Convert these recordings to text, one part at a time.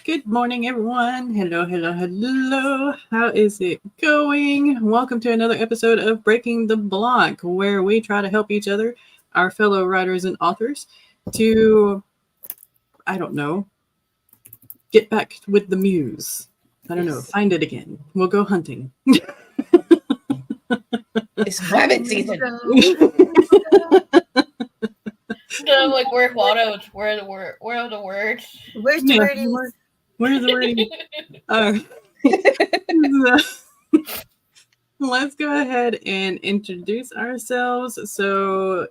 Good morning, everyone. Hello, hello, hello. How is it going? Welcome to another episode of Breaking the Block, where we try to help each other, our fellow writers and authors, to, I don't know, get back with the muse. I don't know, find it again. We'll go hunting. It's rabbit season. Like where Waldo, it's where the words. Where's the word? Where's the wording? Let's go ahead and introduce ourselves. So,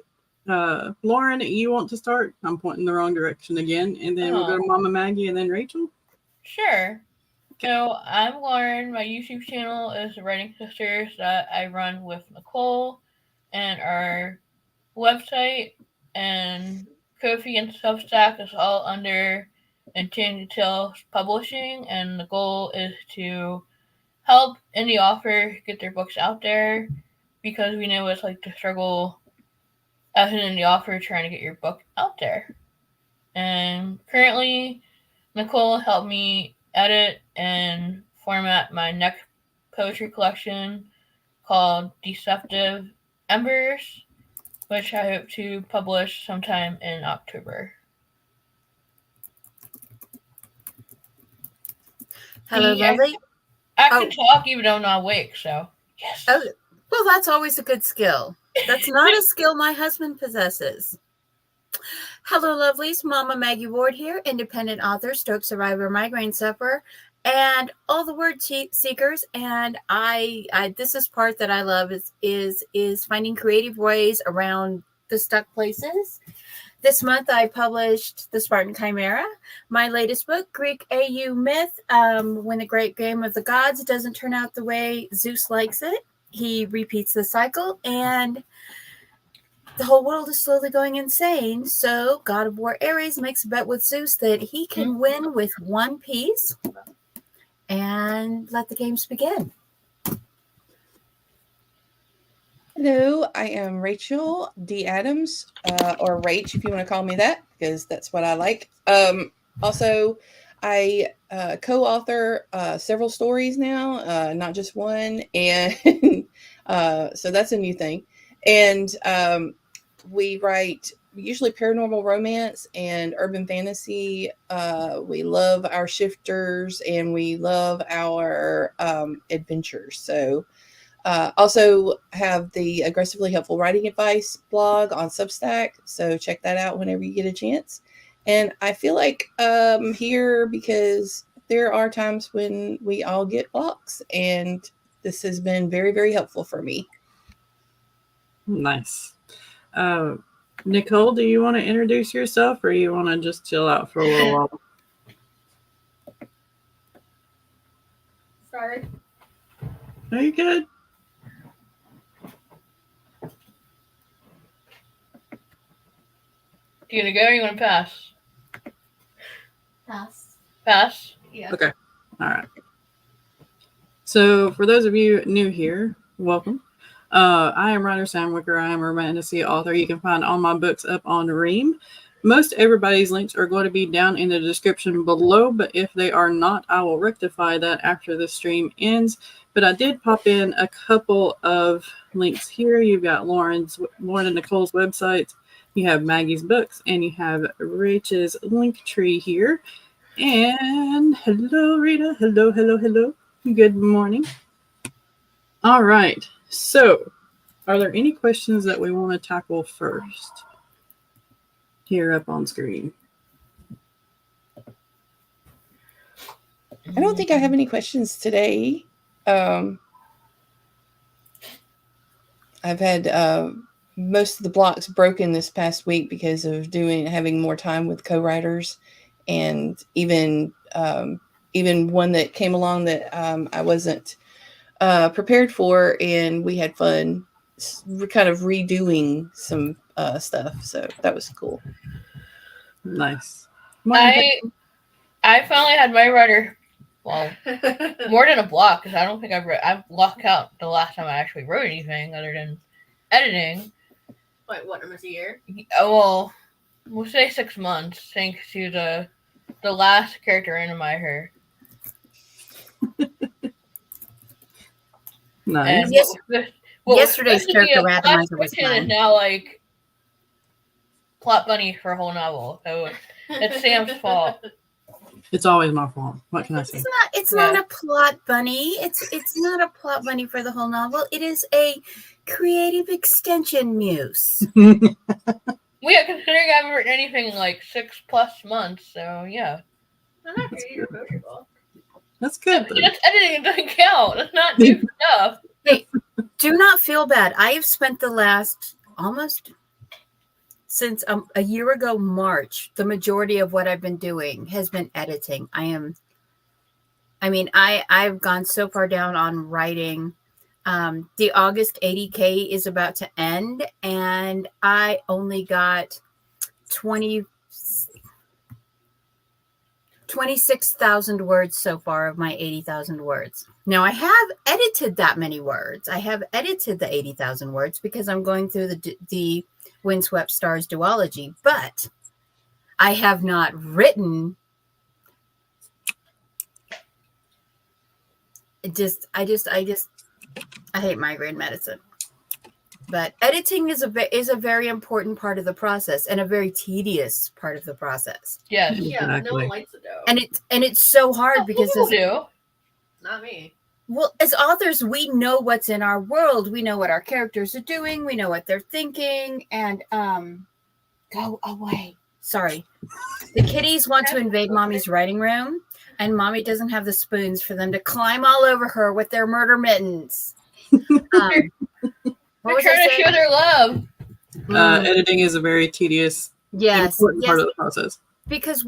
Lauren, you want to start? I'm pointing the wrong direction again. And then we'll go to Mama Maggie and then Rachel. Sure. So, I'm Lauren. My YouTube channel is The Writing Sisters that I run with Nicole. And our website and Ko-fi and Substack is all under Enchanted Tales Publishing. And the goal is to help indie authors get their books out there, because we know it's like the struggle as an indie author trying to get your book out there. And currently, Nicole helped me edit and format my next poetry collection called Deceptive Embers, which I hope to publish sometime in October. Hello, lovely. I can talk even though I'm not awake, so yes. Oh, well, that's always a good skill. That's not a skill my husband possesses. Hello, lovelies. Mama Maggie Ward here, independent author, stroke survivor, migraine sufferer, and all the word seekers. And I this is part that I love is finding creative ways around the stuck places. This month, I published The Spartan Chimera, my latest book, Greek AU Myth. When the great game of the gods doesn't turn out the way Zeus likes it, he repeats the cycle, and the whole world is slowly going insane. So God of War Ares makes a bet with Zeus that he can win with one piece, and let the games begin. Hello, I am Rachel D. Adams, or Rach if you want to call me that, because that's what I like. Also, I co-author several stories now, not just one, and so that's a new thing. And we write usually paranormal romance and urban fantasy. We love our shifters and we love our adventures. So also have the Aggressively Helpful Writing Advice blog on Substack. So check that out whenever you get a chance. And I feel like here because there are times when we all get blocks, and this has been very, very helpful for me. Nice. Nicole, do you want to introduce yourself, or you want to just chill out for a little while? Sorry. Are you good? Do you want to go or you want to pass? Pass. Pass? Yeah. Okay. All right. So for those of you new here, welcome. I am writer Sam Wicker. I am a fantasy author. You can find all my books up on Ream. Most everybody's links are going to be down in the description below, but if they are not, I will rectify that after the stream ends. But I did pop in a couple of links here. You've got Lauren and Nicole's websites. You have Maggie's books, and you have Rach's link tree here. And hello, Rita. Hello, hello, hello. Good morning. All right. So, are there any questions that we want to tackle first? Here up on screen. I don't think I have any questions today. I've had most of the blocks broken this past week because of having more time with co-writers, and even one that came along that I wasn't prepared for, and we had fun kind of redoing some stuff. So that was cool. Nice. I finally had my writer, well, more than a block, because I don't think I've blocked out the last time I actually wrote anything other than editing. Wait, what, almost a year? Oh, well, we'll say 6 months, thanks to the the last character anime her. Nice. And Yes. what was Yesterday's supposed to be character a plot randomizer was fiction is fun. now like plot bunny for a whole novel. So it's Sam's fault. It's always my fault. What can I say? It's not a plot bunny. It's not a plot bunny for the whole novel. It is a creative extension muse. Yeah, considering I haven't written anything in like 6+ months, so yeah. I'm not creating your poetry book. That's good. That's editing, it doesn't count. That's not new stuff. Hey, do not feel bad. I have spent the last almost since a year ago, March, the majority of what I've been doing has been editing. I've gone so far down on writing. The August 80K is about to end, and I only got 26,000 words so far of my 80,000 words. Now, I have edited that many words. I have edited the 80,000 words because I'm going through the Windswept Stars duology, but I have not written. I hate migraine medicine. But editing is a very important part of the process and a very tedious part of the process. Yes. Yeah, no Exactly. one likes it though. And it's so hard because People do. Not me. well, as authors, we know what's in our world. We know what our characters are doing. We know what they're thinking. And go away. Sorry. The kitties want to invade mommy's writing room, and mommy doesn't have the spoons for them to climb all over her with their murder mittens. What They're was I trying to saying? show their love. Editing is a very tedious, Yes, important yes, part of the process. because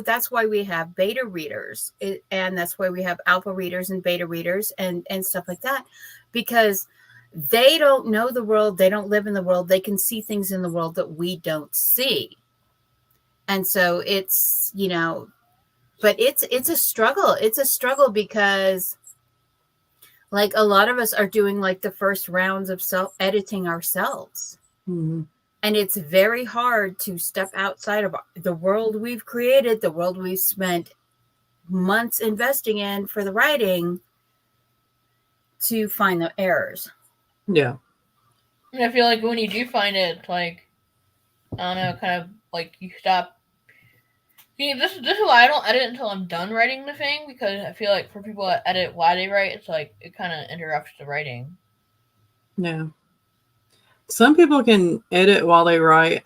that's why we have beta readers, and that's why we have alpha readers and beta readers and stuff like that, because they don't know the world, they don't live in the world, they can see things in the world that we don't see, and so it's but it's a struggle because like a lot of us are doing like the first rounds of self-editing ourselves. Mm-hmm. And it's very hard to step outside of the world we've created, the world we've spent months investing in for the writing, to find the errors. Yeah. And I feel like when you do find it, it's like, I don't know, kind of like you stop. See, this is why I don't edit until I'm done writing the thing, because I feel like for people that edit while they write, it's like it kind of interrupts the writing. Yeah. Some people can edit while they write.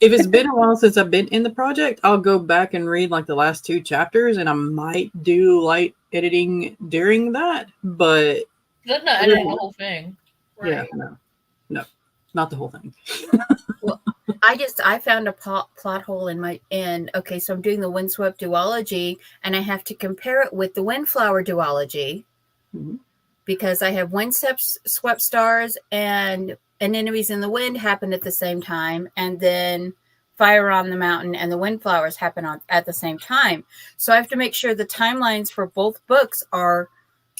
If it's been a while since I've been in the project, I'll go back and read like the last 2 chapters, and I might do light editing during that. But That's not editing the whole thing. yeah, no, not the whole thing. Well, I found a plot hole okay, so I'm doing the Windswept duology, and I have to compare it with the Windflower duology. Mm-hmm. Because I have Windswept Stars and Enemies in the Wind happen at the same time, and then Fire on the Mountain and the Windflowers happen at the same time. So I have to make sure the timelines for both books are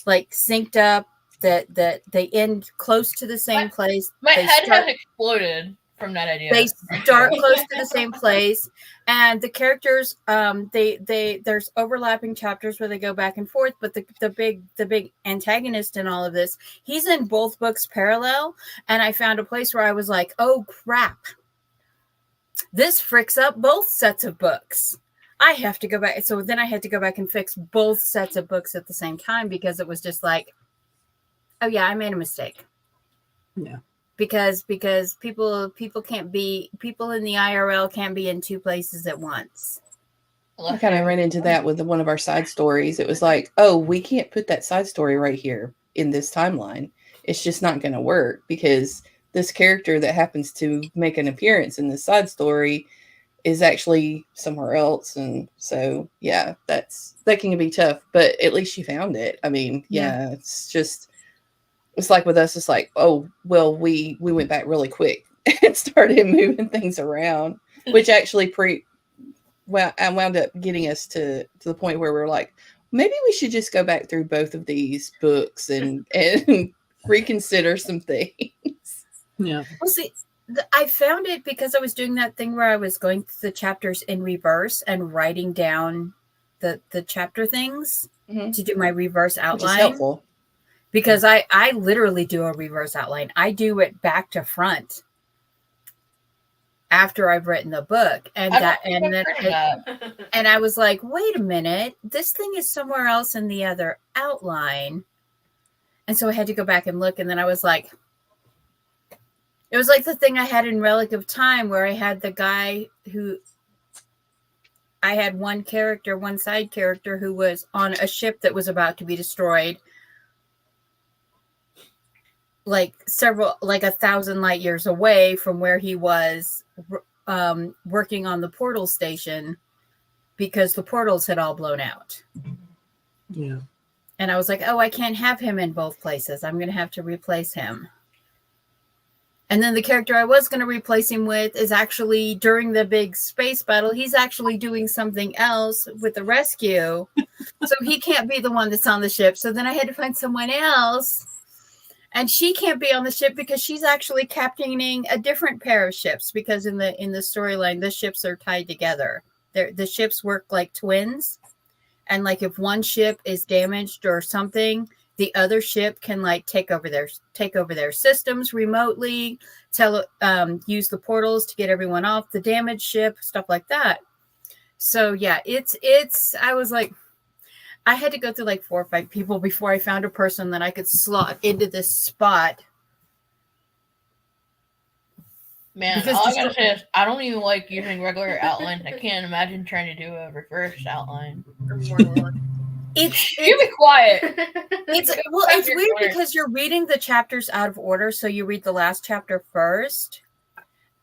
like synced up, that they end close to the same place. My head has exploded from that idea. They start close to the same place, and the characters there's overlapping chapters where they go back and forth, but the big antagonist in all of this, he's in both books parallel, and I found a place where I was like, oh crap, this fricks up both sets of books. I have to go back. So then I had to go back and fix both sets of books at the same time, because it was just like, oh yeah, I made a mistake. Yeah. Because people in the IRL can't be in 2 places at once. I kind of ran into that with one of our side stories. It was like, oh, we can't put that side story right here in this timeline. It's just not going to work, because this character that happens to make an appearance in this side story is actually somewhere else. And so, yeah, that can be tough, but at least you found it. I mean, yeah. It's like with us, it's like, oh, well, we went back really quick and started moving things around, which actually I wound up getting us to the point where we're like, maybe we should just go back through both of these books and reconsider some things. Yeah. Well, see, I found it because I was doing that thing where I was going through the chapters in reverse and writing down the chapter things to do my reverse outline. Which is helpful. Because I literally do a reverse outline. I do it back to front after I've written the book. And I was like, wait a minute, this thing is somewhere else in the other outline. And so I had to go back and look, and then I was like, it was like the thing I had in Relic of Time where I had the guy who I had one side character who was on a ship that was about to be destroyed, like 1,000 light years away from where he was working on the portal station because the portals had all blown out. Yeah. And I was like, oh, I can't have him in both places. I'm going to have to replace him. And then the character I was going to replace him with is actually during the big space battle, he's actually doing something else with the rescue. So he can't be the one that's on the ship. So then I had to find someone else. And she can't be on the ship because she's actually captaining a different pair of ships, because in the storyline, the ships are tied together. The ships work like twins. And like if one ship is damaged or something, the other ship can like take over their systems remotely, use the portals to get everyone off the damaged ship, stuff like that. So yeah, I was like, I had to go through like 4 or 5 people before I found a person that I could slot into this spot. Man, Because all I gotta say is I don't even like using regular outlines. I can't imagine trying to do a reverse outline. It's You be quiet. It's weird because you're reading the chapters out of order, so you read the last chapter first.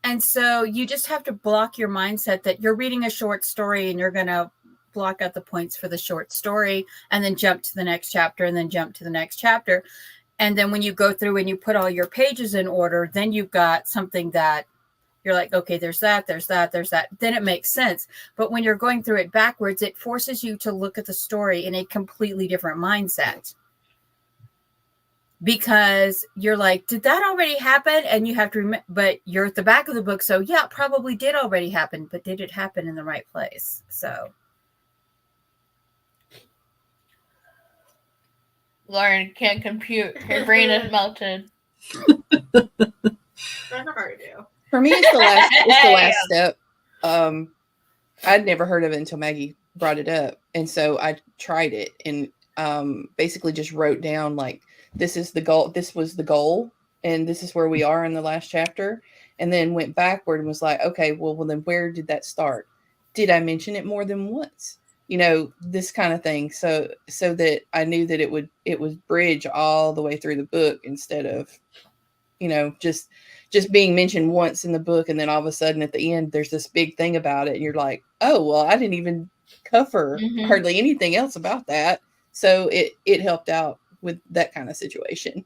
And so you just have to block your mindset that you're reading a short story and you're going to block out the points for the short story and then jump to the next chapter and then jump to the next chapter. And then when you go through and you put all your pages in order, then you've got something that you're like, okay, there's that. Then it makes sense. But when you're going through it backwards, it forces you to look at the story in a completely different mindset. Because you're like, did that already happen? And you have to remember, but you're at the back of the book. So yeah, it probably did already happen, but did it happen in the right place? So. Lauren can't compute. Her brain is melted. That's not hard to do. For me, it's the last step. I'd never heard of it until Maggie brought it up. And so I tried it and basically just wrote down like, this is the goal. This was the goal. And this is where we are in the last chapter. And then went backward and was like, okay, well then where did that start? Did I mention it more than once? You know, this kind of thing. So that I knew that it would bridge all the way through the book instead of, you know, just being mentioned once in the book. And then all of a sudden at the end, there's this big thing about it. And you're like, oh, well, I didn't even cover hardly anything else about that. So it helped out with that kind of situation.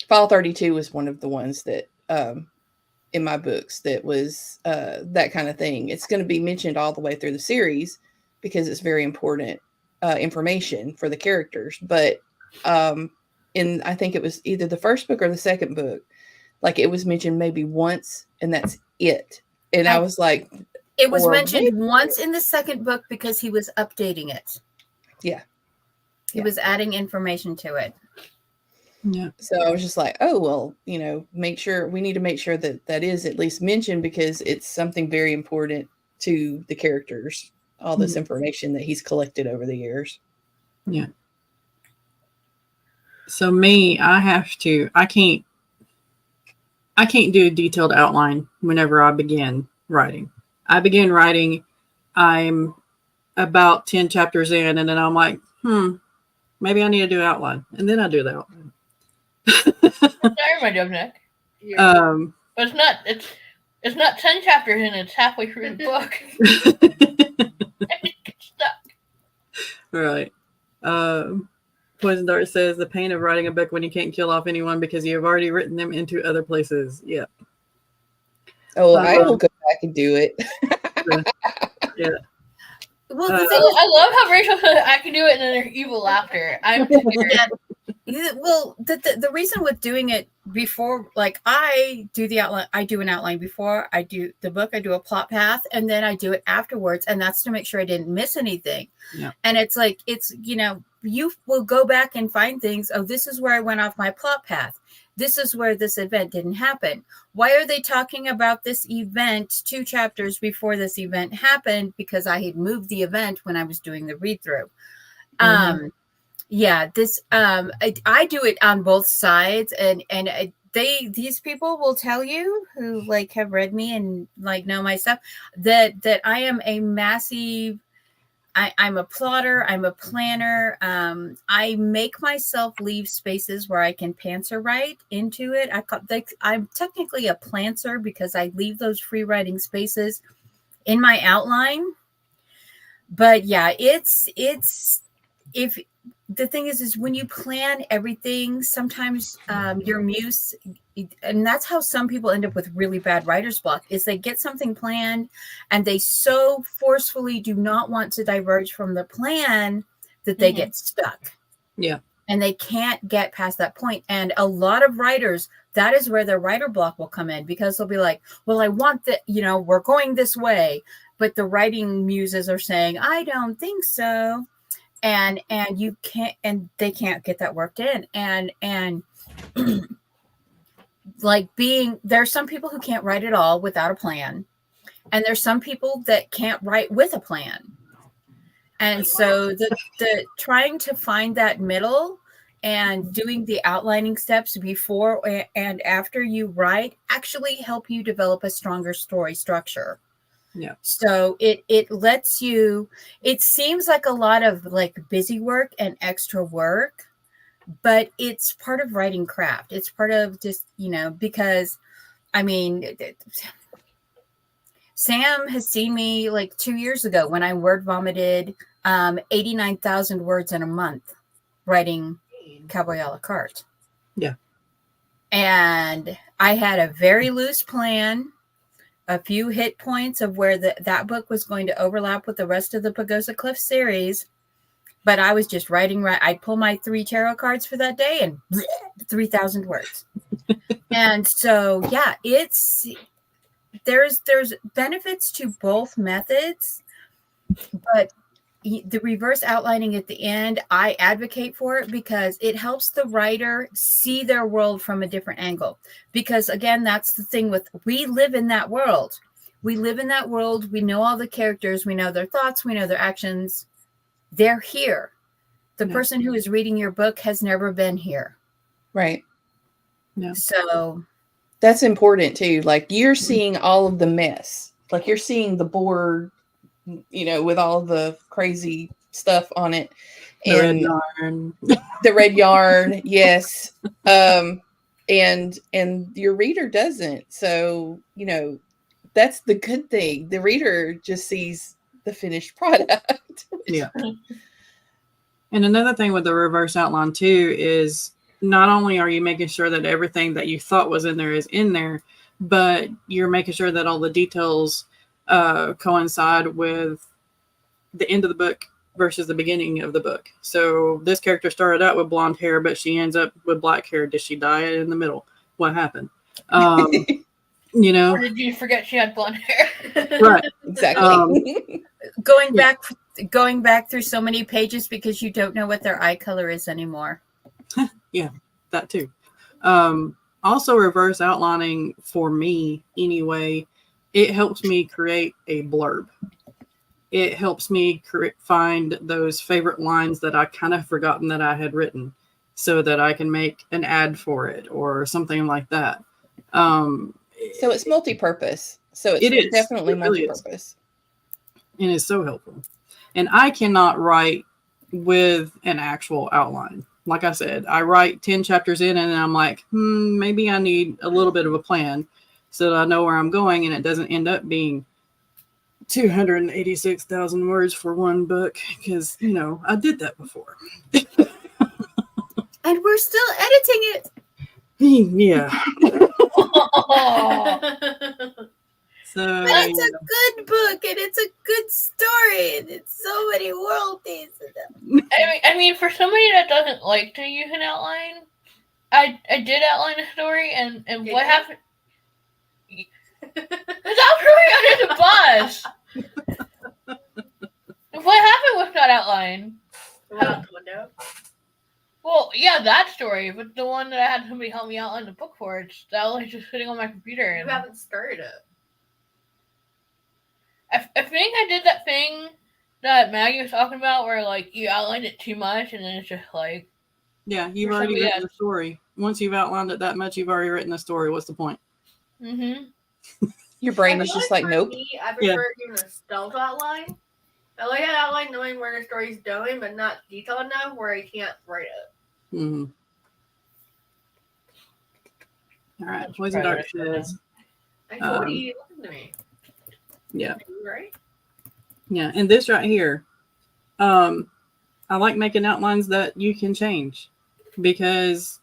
File 32 was one of the ones that, in my books that was that kind of thing. It's going to be mentioned all the way through the series because it's very important information for the characters. But I think it was either the first book or the second book, like it was mentioned maybe once and that's it. And I was like, it was mentioned once in the second book because he was updating it. Yeah. He was adding information to it. Yeah. So I was just like, oh, well, you know, we need to make sure that that is at least mentioned because it's something very important to the characters, all this information that he's collected over the years. Yeah. So me, I can't do a detailed outline whenever I begin writing. I'm about 10 chapters in, and then I'm like, maybe I need to do an outline. And then I do the outline. Sorry, my joke, Nick. But it's not 10 chapters in, it's halfway through the book. Get stuck. Right. Poison Dart says the pain of writing a book when you can't kill off anyone because you have already written them into other places. Yeah. Oh, I will go back and do it. Yeah. Well, I love how Rachel said I can do it and then there's evil laughter. I'm scared. Well, the reason with doing it before, like, I do the outline, I do an outline before I do the book, I do a plot path, and then I do it afterwards. And that's to make sure I didn't miss anything. Yeah. And it's like, it's, you know, you will go back and find things. Oh, this is where I went off my plot path. This is where this event didn't happen. Why are they talking about this event 2 chapters before this event happened? Because I had moved the event when I was doing the read through. Yeah, this I do it on both sides, and these people will tell you, who like have read me and like know my stuff, that I am a massive, I'm a plotter, I'm a planner. I make myself leave spaces where I can pantser write into it. I'm technically a plantser because I leave those free writing spaces in my outline. But yeah, it's if the thing is when you plan everything, sometimes your muse, and that's how some people end up with really bad writer's block, is they get something planned and they so forcefully do not want to diverge from the plan that they get stuck. Yeah. And they can't get past that point. And a lot of writers, that is where their writer block will come in, because they'll be like, well, I want that, you know, we're going this way. But the writing muses are saying, I don't think so. And you can't, and they can't get that worked in. And like there's some people who can't write at all without a plan. And there's some people that can't write with a plan. And so the trying to find that middle and doing the outlining steps before and after you write actually help you develop a stronger story structure. Yeah. So it lets you, it seems like a lot of like busy work and extra work, but it's part of writing craft. It's part of just, you know, because I mean, Sam has seen me like 2 years ago when I word vomited 89,000 words in a month writing Cowboy a la carte. Yeah. And I had a very loose plan, a few hit points of where that book was going to overlap with the rest of the Pagosa Cliff series. But I was just writing, I'd pull my 3 tarot cards for that day and 3,000 words. And so, yeah, there's benefits to both methods, but the reverse outlining at the end, I advocate for it because it helps the writer see their world from a different angle. Because again, that's the thing with, we live in that world. We live in that world. We know all the characters. We know their thoughts. We know their actions. They're here. The person who is reading your book has never been here. Right. Yeah. So that's important too. Like you're seeing all of the mess. Like you're seeing the board, you know, with all the crazy stuff on it. The red yarn. The red yarn, yes. And your reader doesn't. So, you know, that's the good thing. The reader just sees the finished product. Yeah. And another thing with the reverse outline too is not only are you making sure that everything that you thought was in there is in there, but you're making sure that all the details coincide with the end of the book versus the beginning of the book. So this character started out with blonde hair, but she ends up with black hair. Did she die in the middle? What happened? You know, or did you forget she had blonde hair? Right. Exactly. going back through so many pages because you don't know what their eye color is anymore. Yeah, that too. Also, reverse outlining for me anyway, it helps me create a blurb. It helps me find those favorite lines that I kind of forgotten that I had written so that I can make an ad for it or something like that. So it's multi-purpose. So it's definitely multi-purpose. And it's so helpful. And I cannot write with an actual outline. Like I said, I write 10 chapters in and I'm like, maybe I need a little bit of a plan so that I know where I'm going and it doesn't end up being 286,000 words for one book because, you know, I did that before. And we're still editing it. Yeah. So but it's a good book and it's a good story and it's so many world pieces. I mean, for somebody that doesn't like to use an outline, I did outline the story, and Did what you? happened? Stop throwing under the bus. What happened was not outlined. The one out the window. Well, yeah, that story, but the one that I had somebody help me outline the book for, that was just sitting on my computer. You And haven't started it. I think I did that thing that Maggie was talking about, where like you outlined it too much, and then it's just like, Yeah, you've For already somebody written the story. Once you've outlined it that much, you've already written the story. What's the point? Your brain I is feel just like like, for nope. Me, I prefer giving a stealth outline. I like an outline knowing where the story's going, but not detailed enough where I can't write it. Mm-hmm. All right, Poison Dart says, I told you, listen to me. yeah. Right? Yeah, and this right here, I like making outlines that you can change, because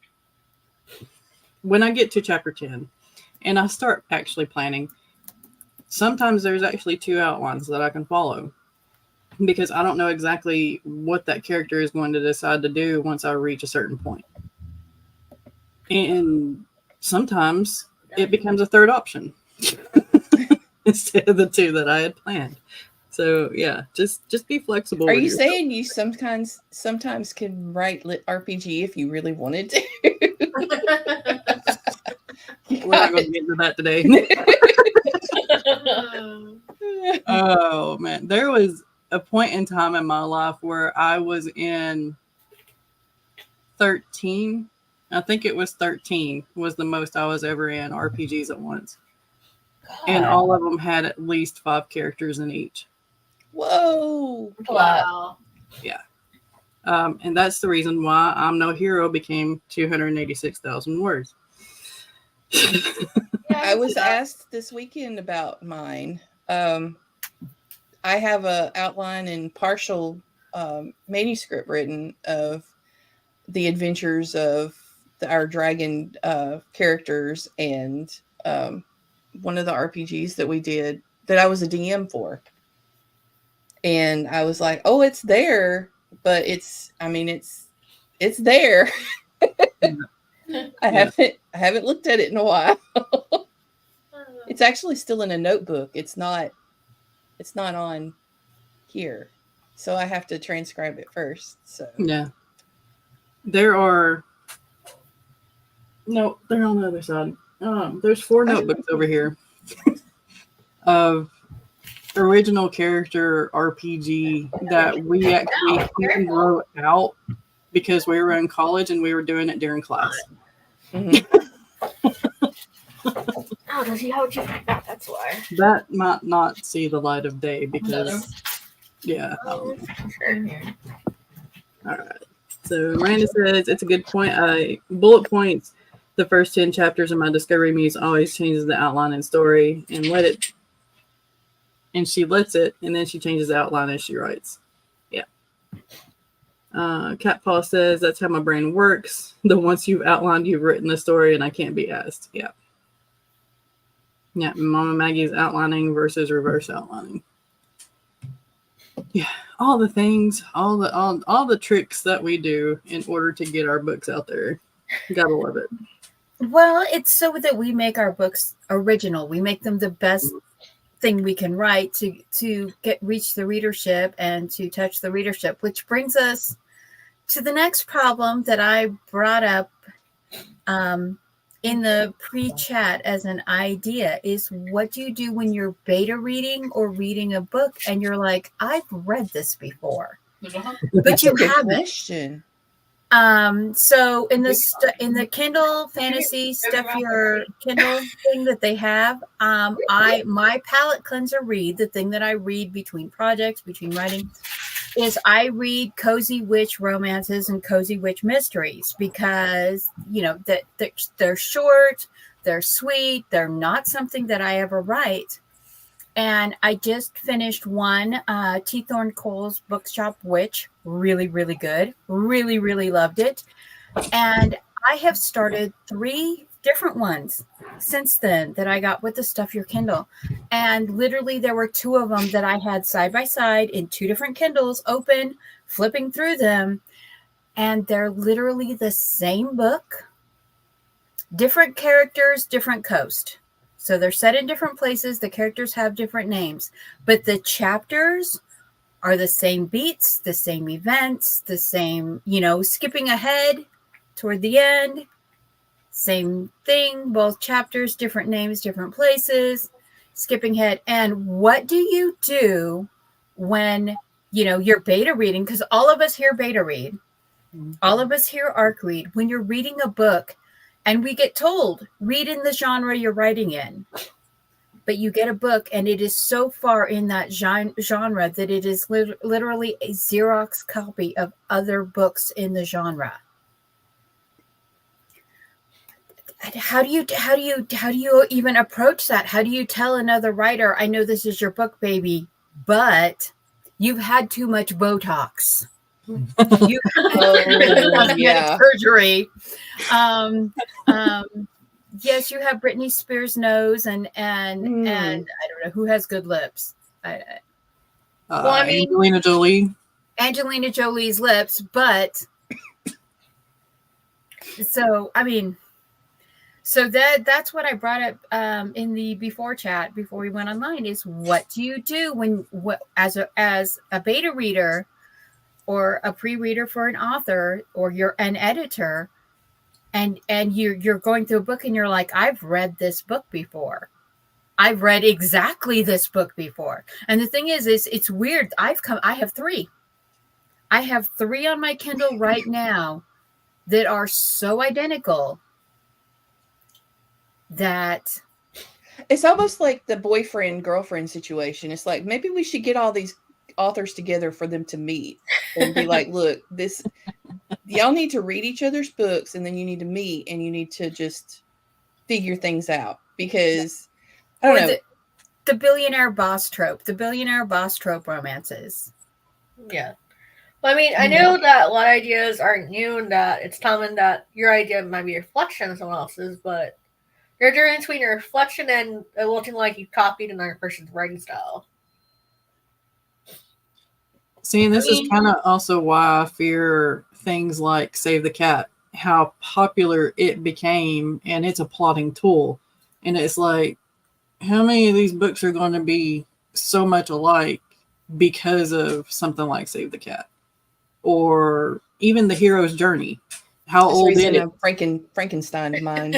when I get to chapter 10 and I start actually planning, sometimes there's actually 2 outlines that I can follow, because I don't know exactly what that character is going to decide to do once I reach a certain point. And sometimes it becomes a third option instead of the 2 that I had planned. So yeah, just be flexible. Are with you yourself. saying you sometimes can write lit RPG if you really wanted to? We're not going to get into that today. Oh man, there was a point in time in my life where I was in 13. I think it was 13 was the most I was ever in RPGs at once. And all of them had at least 5 characters in each. Whoa. Wow. And that's the reason why I'm No Hero became 286,000 words. I was asked this weekend about mine. I have a outline and partial manuscript written of the adventures of our dragon characters and one of the RPGs that we did that I was a DM for. And I was like, oh, it's there, but it's there. I haven't looked at it in a while. It's actually still in a notebook. It's not on here. So I have to transcribe it first. So Yeah. They're on the other side. There's 4 notebooks over here of original character RPG that we actually wrote out because we were in college and we were doing it during class. Oh, does he have you? That's why. That might not see the light of day because, yeah. All right. So Miranda says it's a good point. I bullet points the first 10 chapters of my Discovery Muse, always changes the outline and story and she lets it, and then she changes the outline as she writes. Yeah. Cat Paw says that's how my brain works. The once you've outlined, you've written the story, and I can't be asked. Yeah. Yeah. Mama Maggie's outlining versus reverse outlining. Yeah. All the things, all the tricks that we do in order to get our books out there. Gotta love it. Well, it's so that we make our books original. We make them the best thing we can write to reach the readership and to touch the readership, which brings us to the next problem that I brought up in the pre-chat as an idea is, what do you do when you're beta reading or reading a book and you're like, I've read this before, but you haven't. Question. So in the Kindle Fantasy Stuff Your Kindle thing that they have, my palette cleanser read, the thing that I read between projects, between writing, is I read cozy witch romances and cozy witch mysteries because, that they're short, they're sweet, they're not something that I ever write. And I just finished one, T. Thorne Cole's Bookshop Witch. Really, really good. Really, really loved it. And I have started 3 different ones since then that I got with the Stuff Your Kindle. And literally there were 2 of them that I had side by side in 2 different Kindles open, flipping through them. And they're literally the same book Different characters, different coast. So they're set in different places. The characters have different names, but the chapters are the same beats, the same events, the same, skipping ahead toward the end. Same thing, both chapters, different names, different places, skipping ahead. And what do you do when, you're beta reading? Because all of us here beta read. All of us here arc read. When you're reading a book and we get told, read in the genre you're writing in. But you get a book and it is so far in that genre that it is literally a Xerox copy of other books in the genre. How do you even approach that? How do you tell another writer, I know this is your book, baby, but you've had too much Botox. You had surgery. Yes, you have Britney Spears' nose, and I don't know who has good lips. Angelina Jolie. Angelina Jolie's lips, but so that's what I brought up in the before chat before we went online. Is what do you do when as a beta reader or a pre-reader for an author, or you're an editor? And you're going through a book and you're like, I've read this book before. I've read exactly this book before. And the thing is it's weird. I have 3. I have 3 on my Kindle right now that are so identical that it's almost like the boyfriend-girlfriend situation. It's like, maybe we should get all these authors together for them to meet and be like, look, y'all need to read each other's books, and then you need to meet and you need to just figure things out, because I don't know. The billionaire boss trope romances. Yeah. Well, I mean, I know that a lot of ideas aren't new, and that it's common that your idea might be a reflection of someone else's, but you're doing between a reflection and it looking like you copied another person's writing style. See, and this is kind of also why I fear things like Save the Cat, how popular it became, and it's a plotting tool. And it's like, how many of these books are going to be so much alike because of something like Save the Cat? Or even The Hero's Journey. How old is it? Frankenstein of mine.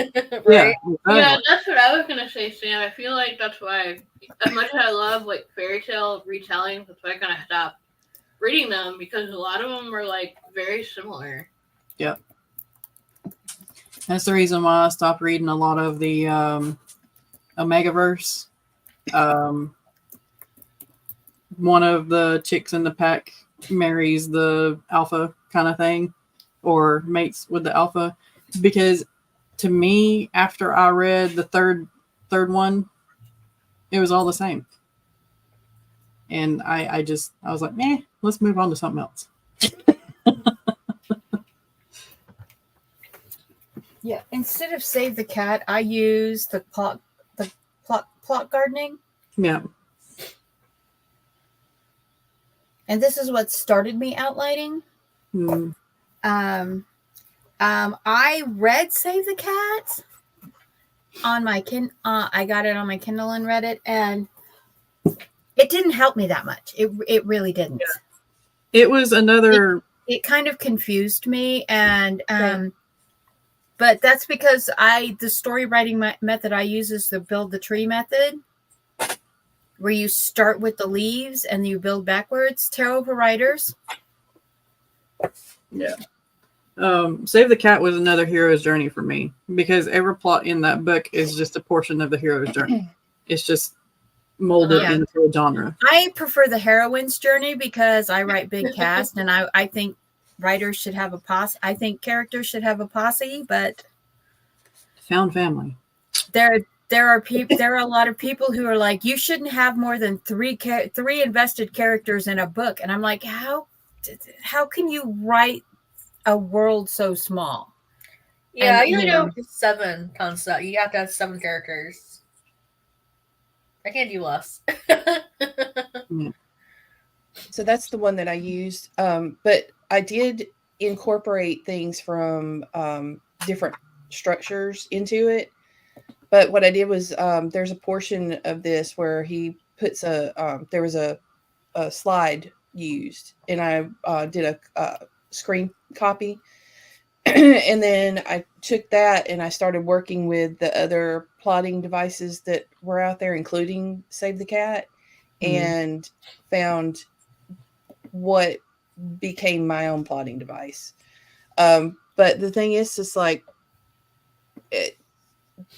Right? Yeah, Yeah, that's what I was going to say, Sam. I feel like that's why, as much as I love like fairy tale retelling, that's why I kind of stopped reading them, because a lot of them are like very similar. Yeah. That's the reason why I stopped reading a lot of the Omegaverse. One of the chicks in the pack marries the alpha kind of thing, or mates with the alpha, because to me, after I read the third one, it was all the same. And I was like, let's move on to something else. Yeah. Instead of Save the Cat, I use the plot gardening. Yeah. And this is what started me outlining. I read Save the Cat on my I got it on my Kindle and read it, and it didn't help me that much. It really didn't. Yeah. It was another. It kind of confused me, and but that's because the story writing method I use is the build the tree method, where you start with the leaves and you build backwards. Tarot for writers. Yeah. Save the Cat was another hero's journey for me, because every plot in that book is just a portion of the hero's journey. It's just molded into a genre. I prefer the heroine's journey because I write big cast, and I think writers should have a posse. I think characters should have a posse, but found family. There are a lot of people who are like, you shouldn't have more than three invested characters in a book, and I'm like, how can you write a world so small? Yeah, you know, 7 concept. You have to have 7 characters. I can't do less. So that's the one that I used. But I did incorporate things from different structures into it. But what I did was there's a portion of this where he puts there was a slide used, and I did a screen copy. And then I took that and I started working with the other plotting devices that were out there, including Save the Cat, and found what became my own plotting device. But the thing is, it's like,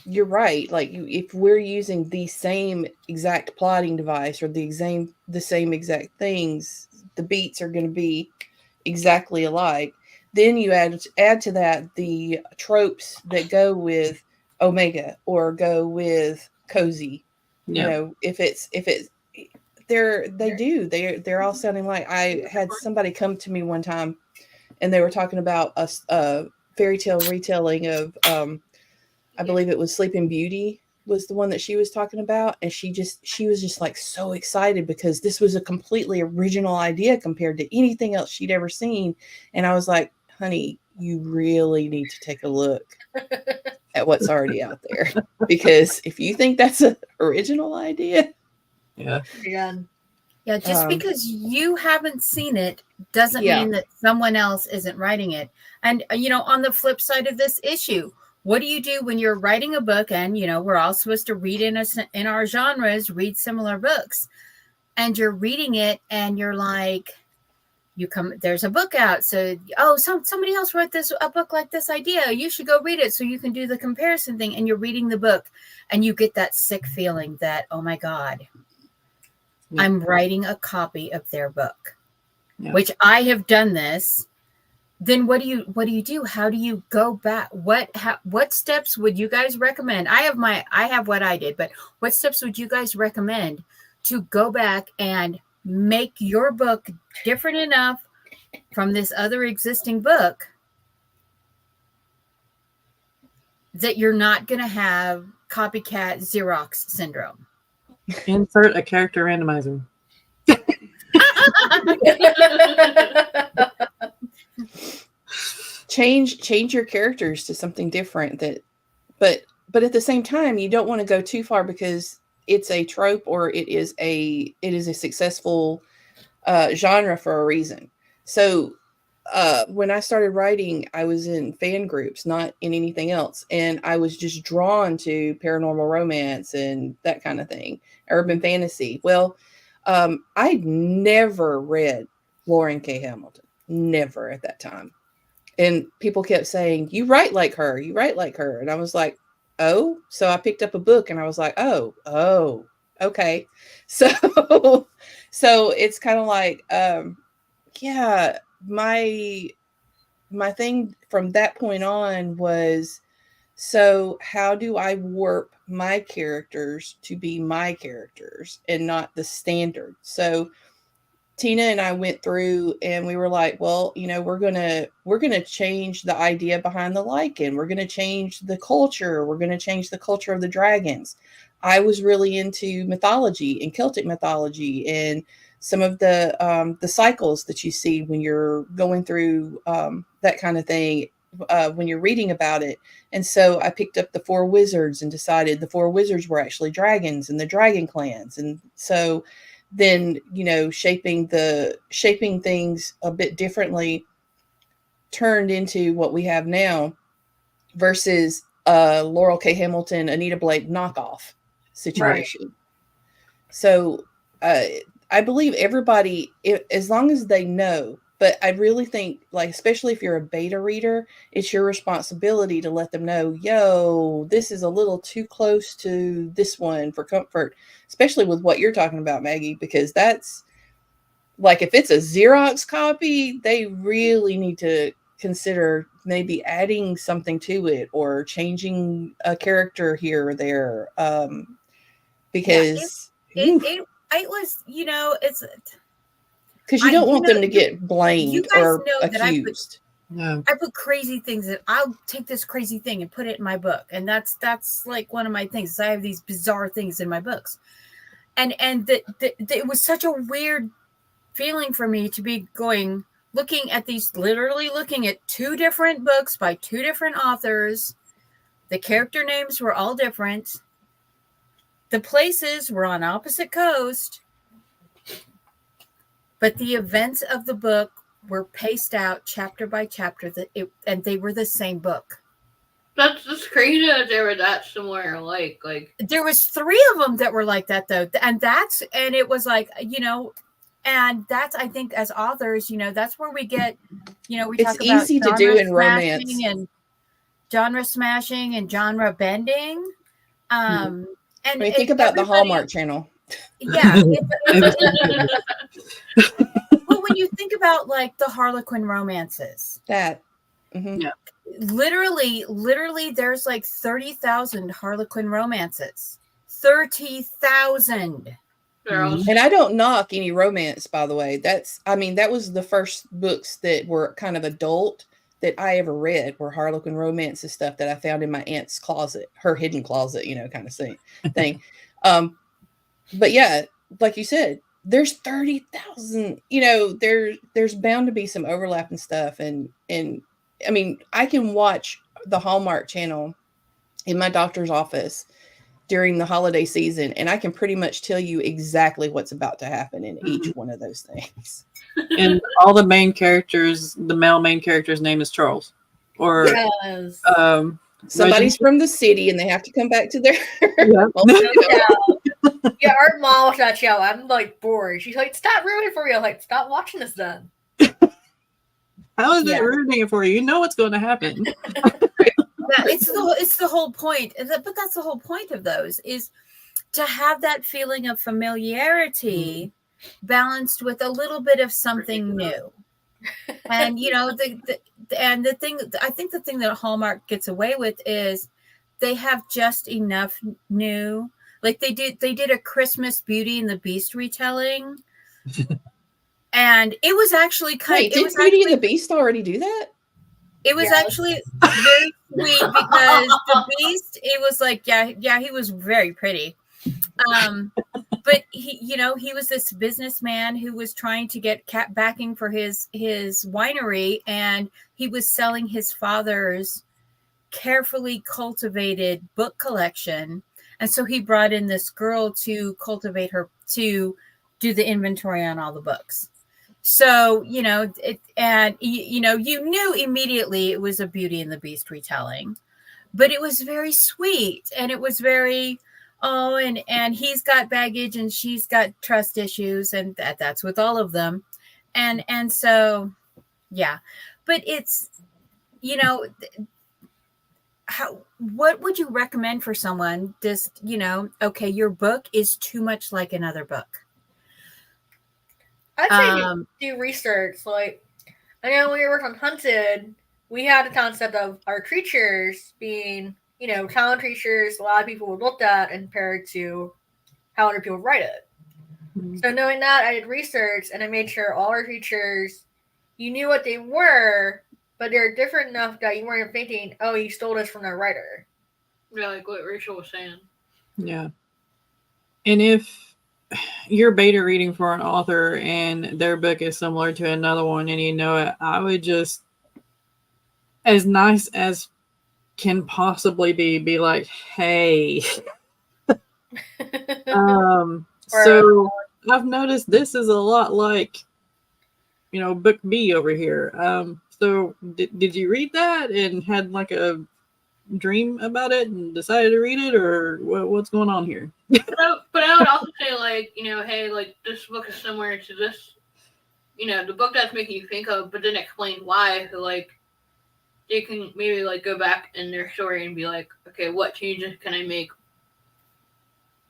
you're right. Like, if we're using the same exact plotting device or the same exact things, the beats are going to be exactly alike. Then you add to that the tropes that go with Omega or go with Cozy. You know, if it's they're all sounding like. I had somebody come to me one time, and they were talking about a fairy tale retelling of I believe it was Sleeping Beauty was the one that she was talking about, and she was just like so excited because this was a completely original idea compared to anything else she'd ever seen. And I was like, honey, you really need to take a look at what's already out there, because if you think that's an original idea, just because you haven't seen it doesn't mean that someone else isn't writing it. And on the flip side of this issue, what do you do when you're writing a book, and we're all supposed to read in our genres, read similar books, and you're reading it and you're like, there's a book out, so somebody else wrote a book like this idea, you should go read it so you can do the comparison thing. And you're reading the book and you get that sick feeling that, oh my God, I'm writing a copy of their book, which I have done this. Then what do you do? How do you go back? What steps would you guys recommend? I have what I did, but what steps would you guys recommend to go back and make your book different enough from this other existing book that you're not going to have copycat Xerox syndrome? Insert a character randomizer. Change your characters to something different, but at the same time, you don't want to go too far because it's a trope or it is a successful genre for a reason. So when I started writing, I was in fan groups, not in anything else, and I was just drawn to paranormal romance and that kind of thing, urban fantasy. Well, I'd never read Lauren K. Hamilton, never at that time. And people kept saying, you write like her. And I was like, oh. So I picked up a book and I was like, oh, okay. So it's kind of like, my thing from that point on was, so how do I warp my characters to be my characters and not the standard? So Tina and I went through and we were like, well, we're going to change the idea behind the Lycan. We're going to change the culture. We're going to change the culture of the dragons. I was really into mythology and Celtic mythology and some of the cycles that you see when you're going through that kind of thing when you're reading about it. And so I picked up the 4 wizards and decided the 4 wizards were actually dragons and the dragon clans. And so then, shaping things a bit differently turned into what we have now versus Laurel K. Hamilton, Anita Blake knockoff situation. Right. So I believe everybody, as long as they know, but I really think, like, especially if you're a beta reader, it's your responsibility to let them know, this is a little too close to this one for comfort, especially with what you're talking about, Maggie, because that's like, if it's a Xerox copy, they really need to consider maybe adding something to it or changing a character here or there. Because it was, it's because you don't want them to get blamed or accused. I put crazy things that I'll take this crazy thing and put it in my book. And that's like one of my things. I have these bizarre things in my books. And it was such a weird feeling for me to be looking at 2 different books by 2 different authors The character names were all different. The places were on opposite coast. But the events of the book were paced out chapter by chapter, and they were the same book. That's crazy that they were that similar. Like there was 3 of them that were like that though, and it was like, and that's, I think, as authors, that's where we get, we It's talk about easy to do in romance and genre smashing and genre bending. And I mean, think about the Hallmark Channel. Yeah. Well, when you think about like the Harlequin romances, that Yeah. literally there's like 30,000 Harlequin romances. 30,000. girls. And I don't knock any romance, by the way. That was the first books that were kind of adult that I ever read, were Harlequin romance and stuff that I found in my aunt's closet, her hidden closet, kind of thing. But yeah, like you said, there's 30,000, there's bound to be some overlap and stuff. And I mean, I can watch the Hallmark Channel in my doctor's office during the holiday season, and I can pretty much tell you exactly what's about to happen in each one of those things. And all the main characters, the male main character's name is Charles. Or Yes. Somebody's from the city and they have to come back to their Yeah, our mom watched that show. I'm like bored. She's like, "Stop ruining for me." I'm like, "Stop watching this then." How is it ruining it for you? You know what's going to happen. It's the whole point. But that's the whole point of those, is to have that feeling of familiarity balanced with a little bit of something new. And the thing, I think the thing that Hallmark gets away with is they have just enough new. Like they did a Christmas Beauty and the Beast retelling. And it was actually Did Beauty and the Beast already do that? It was actually very sweet because the Beast, it was like, yeah, he was very pretty. But he was this businessman who was trying to get backing for his winery, and he was selling his father's carefully cultivated book collection. And so he brought in this girl to cultivate her, to do the inventory on all the books. So, you knew immediately it was a Beauty and the Beast retelling, but it was very sweet, and it was very, and he's got baggage and she's got trust issues, and that's with all of them. And so, yeah, but it's, what would you recommend for someone? Just, okay, your book is too much like another book. I'd say do research. Like, I know when we worked on Hunted, we had a concept of our creatures being, common creatures a lot of people would look at and compare it to how other people write it. Mm-hmm. So knowing that, I did research and I made sure all our creatures, you knew what they were, but they're different enough that you weren't thinking, oh, you stole this from their writer. Yeah, like what Rachel was saying. Yeah. And if you're beta reading for an author and their book is similar to another one and you know it, I would just, as nice as can possibly be like, hey. So I've noticed this is a lot like, book B over here. So did you read that and had like a dream about it and decided to read it, or what's going on here? But I would also say, like, hey, like, this book is similar to this, the book that's making you think of, but then explain why. So, like, they can maybe, like, go back in their story and be like, okay, what changes can I make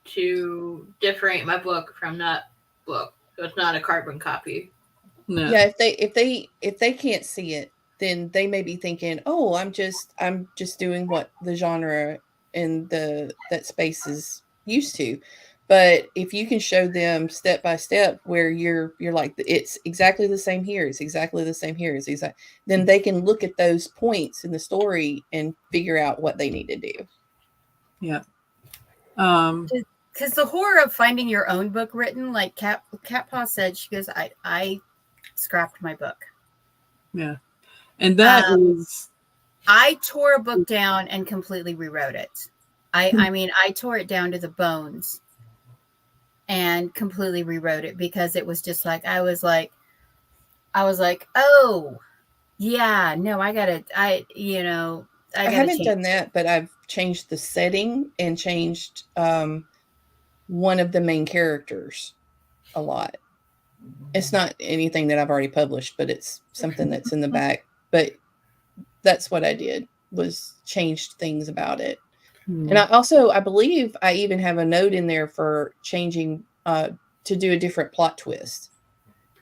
to differentiate my book from that book, so it's not a carbon copy. No. Yeah, if they can't see it, then they may be thinking, oh, I'm just doing what the genre and that space is used to. But if you can show them step by step where you're like, it's exactly the same here, it's exactly the same here, then they can look at those points in the story and figure out what they need to do. Yeah. Because the horror of finding your own book written, like Cat Paw said, she goes, I scrapped my book. Yeah. And that is I tore a book down and completely rewrote it. I mean, I tore it down to the bones and completely rewrote it because it was just like, I was like, oh yeah, no, I haven't done that, but I've changed the setting and changed one of the main characters a lot. It's not anything that I've already published, but it's something that's in the back. But that's what I did, was changed things about it. And I believe I even have a note in there for changing to do a different plot twist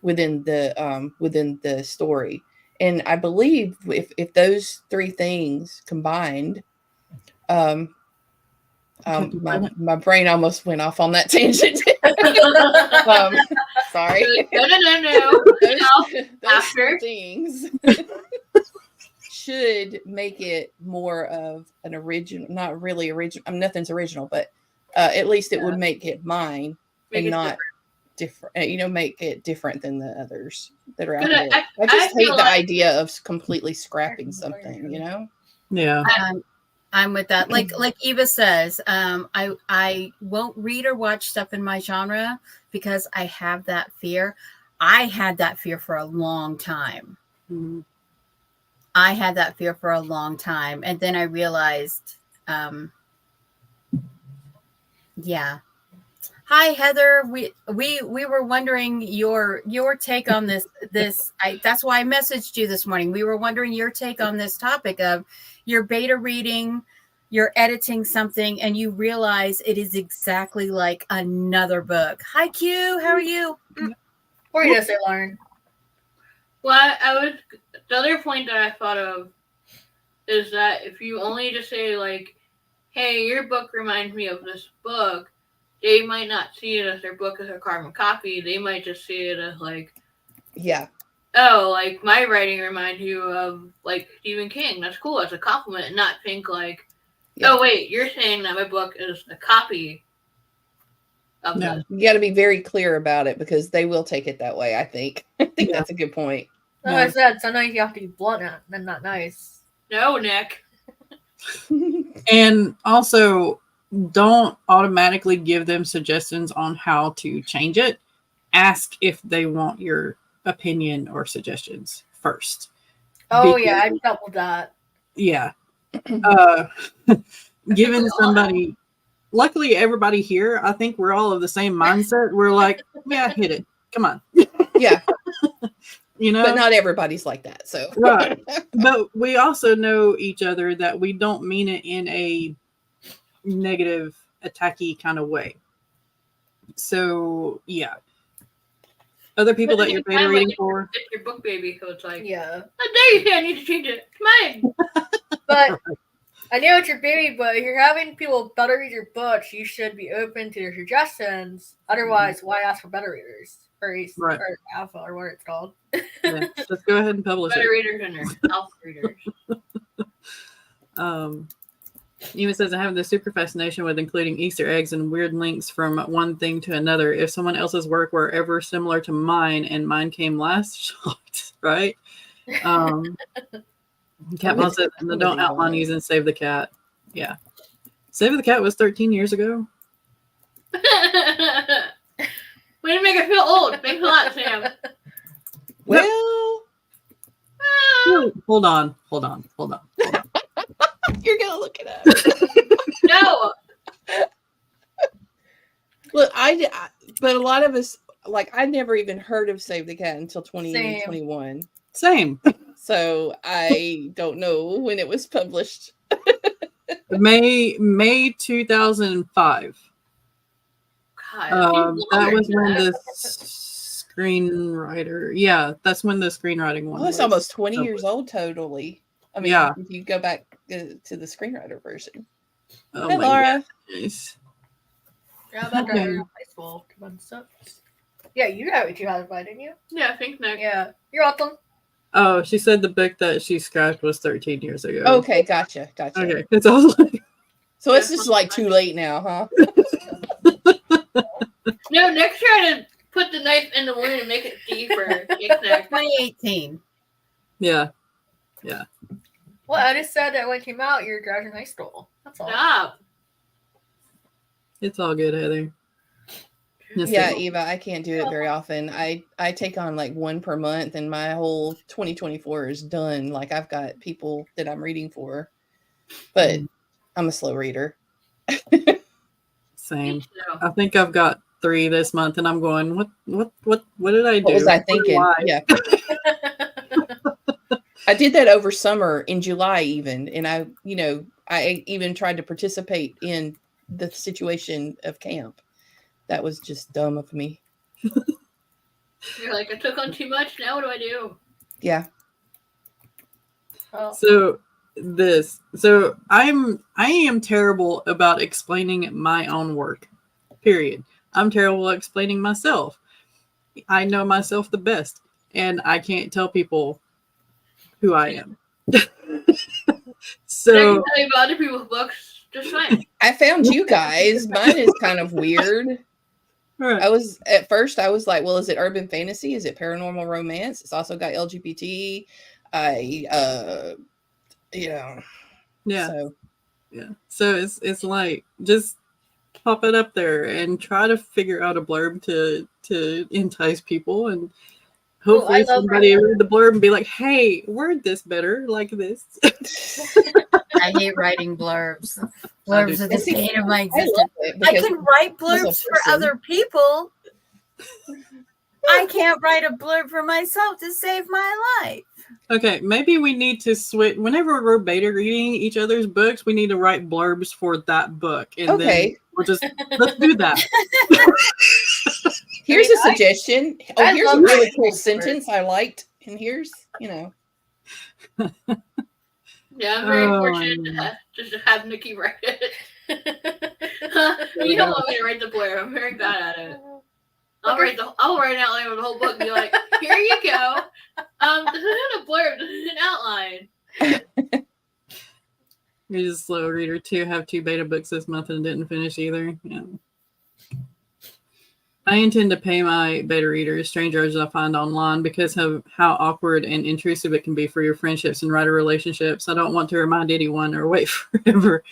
within the story. And I believe if those three things combined, my brain almost went off on that tangent. Sorry. No. Those three things should make it more of an original, not really original. I mean, nothing's original, but at least it would make it mine and not different. Make it different than the others that are out there. I just hate the idea of completely scrapping something. Yeah. I'm with that. Like Eva says, I won't read or watch stuff in my genre because I have that fear. I had that fear for a long time. Mm-hmm. I had that fear for a long time. And then I realized, yeah. Hi, Heather. We were wondering your take on this. That's why I messaged you this morning. We were wondering your take on this topic of you're beta reading, you're editing something, and you realize it is exactly like another book. Hi, Q. How are you? What are you gonna say, Lauren? Well, the other point that I thought of is that if you only just say like, "Hey, your book reminds me of this book," they might not see it as their book as a carbon copy. They might just see it as like, yeah, oh, like my writing reminds you of like Stephen King. That's cool as a compliment, and not think like, oh wait, you're saying that my book is a copy of that. You got to be very clear about it because they will take it that way. I think that's a good point. Like I said, sometimes you have to be blunt and not nice. No, Nick. And also, don't automatically give them suggestions on how to change it. Ask if they want your opinion or suggestions first. Oh, yeah, I doubled that. Yeah. Giving somebody, luckily everybody here, I think we're all of the same mindset. We're like, yeah, hit it. Come on. Yeah. But not everybody's like that. So right. But we also know each other that we don't mean it in a negative, attacky kind of way. So yeah. Other people that you're beta reading for. It's your book baby, so it's like, yeah. How dare you say I need to change it? Come on. But I know it's your baby, but if you're having people better read your books, you should be open to their suggestions. Otherwise, why ask for better readers? Or alpha, or what it's called. Yeah, just go ahead and publish better it. Readers and alpha readers. Eva says, I have the super fascination with including Easter eggs and weird links from one thing to another. If someone else's work were ever similar to mine and mine came last, shocked, right? Cat Mom says, don't outline using Save the Cat. Yeah. Save the Cat was 13 years ago. Way to make it feel old. Thanks a lot, Sam. Well, hold on. You're gonna look it up. No. Look, but a lot of us, like, I never even heard of Save the Cat until 2021. Same. So I don't know when it was published. May 2005. God, that was when the screenwriter. Yeah, that's when the screenwriting one. Oh, it's almost 20 years old, totally. I mean, if you go back to the screenwriter version. Oh, hey, Laura. Nice. Yeah, about that high school. Yeah, you have it. You had it, didn't you? Yeah, thanks, Nick. Yeah, you're welcome. Oh, she said the book that she scrapped was 13 years ago. Okay, gotcha. Okay, it's all like. So it's just like too late now, huh? No, Nick's trying to put the knife in the wound and make it deeper. 2018. Yeah. Well, I just said that when it came out, you're driving high school. That's all. Stop. It's all good, Heather. Yes, Yeah, it- Eva, I can't do it very often. I take on like one per month, and my whole 2024 is done. Like I've got people that I'm reading for, but I'm a slow reader. Same. Me too. I think I've got 3 this month, and I'm going, what did I do? What was I What thinking? why? Yeah, I did that over summer in July, even, and I even tried to participate in the situation of camp. That was just dumb of me. You're like, I took on too much. Now what do I do? Yeah. Oh, So I am terrible about explaining my own work. Period. I'm terrible at explaining myself. I know myself the best, and I can't tell people who I am. I So can tell you about other people's books just fine. I found you guys. Mine is kind of weird. right. I was like, well, is it urban fantasy? Is it paranormal romance? It's also got LGBT. yeah. So Yeah. So it's like just pop it up there and try to figure out a blurb to entice people, and hopefully I love somebody writing. read the blurb and be like, hey, word this better like this. I hate writing blurbs. I Blurbs do are the too. bane of my I existence. love it I because can write as a blurbs for person- other people. I can't write a blurb for myself to save my life. Okay, maybe we need to switch. Whenever we're beta reading each other's books, we need to write blurbs for that book, and Okay. then we'll just let's do that. Here's I mean, a suggestion. I Here's a love really writing cool blurbs. sentence I liked, and here's Yeah, I'm very Oh, fortunate my to just have Nikki write it. You don't want me to write the blurb. I'm very bad at it. I'll write an outline of the whole book and be like, here you go. This isn't a blurb, this is an outline. You're just a slow reader too. Have 2 beta books this month and didn't finish either. Yeah. I intend to pay my beta readers strangers I find online because of how awkward and intrusive it can be for your friendships and writer relationships. I don't want to remind anyone or wait forever.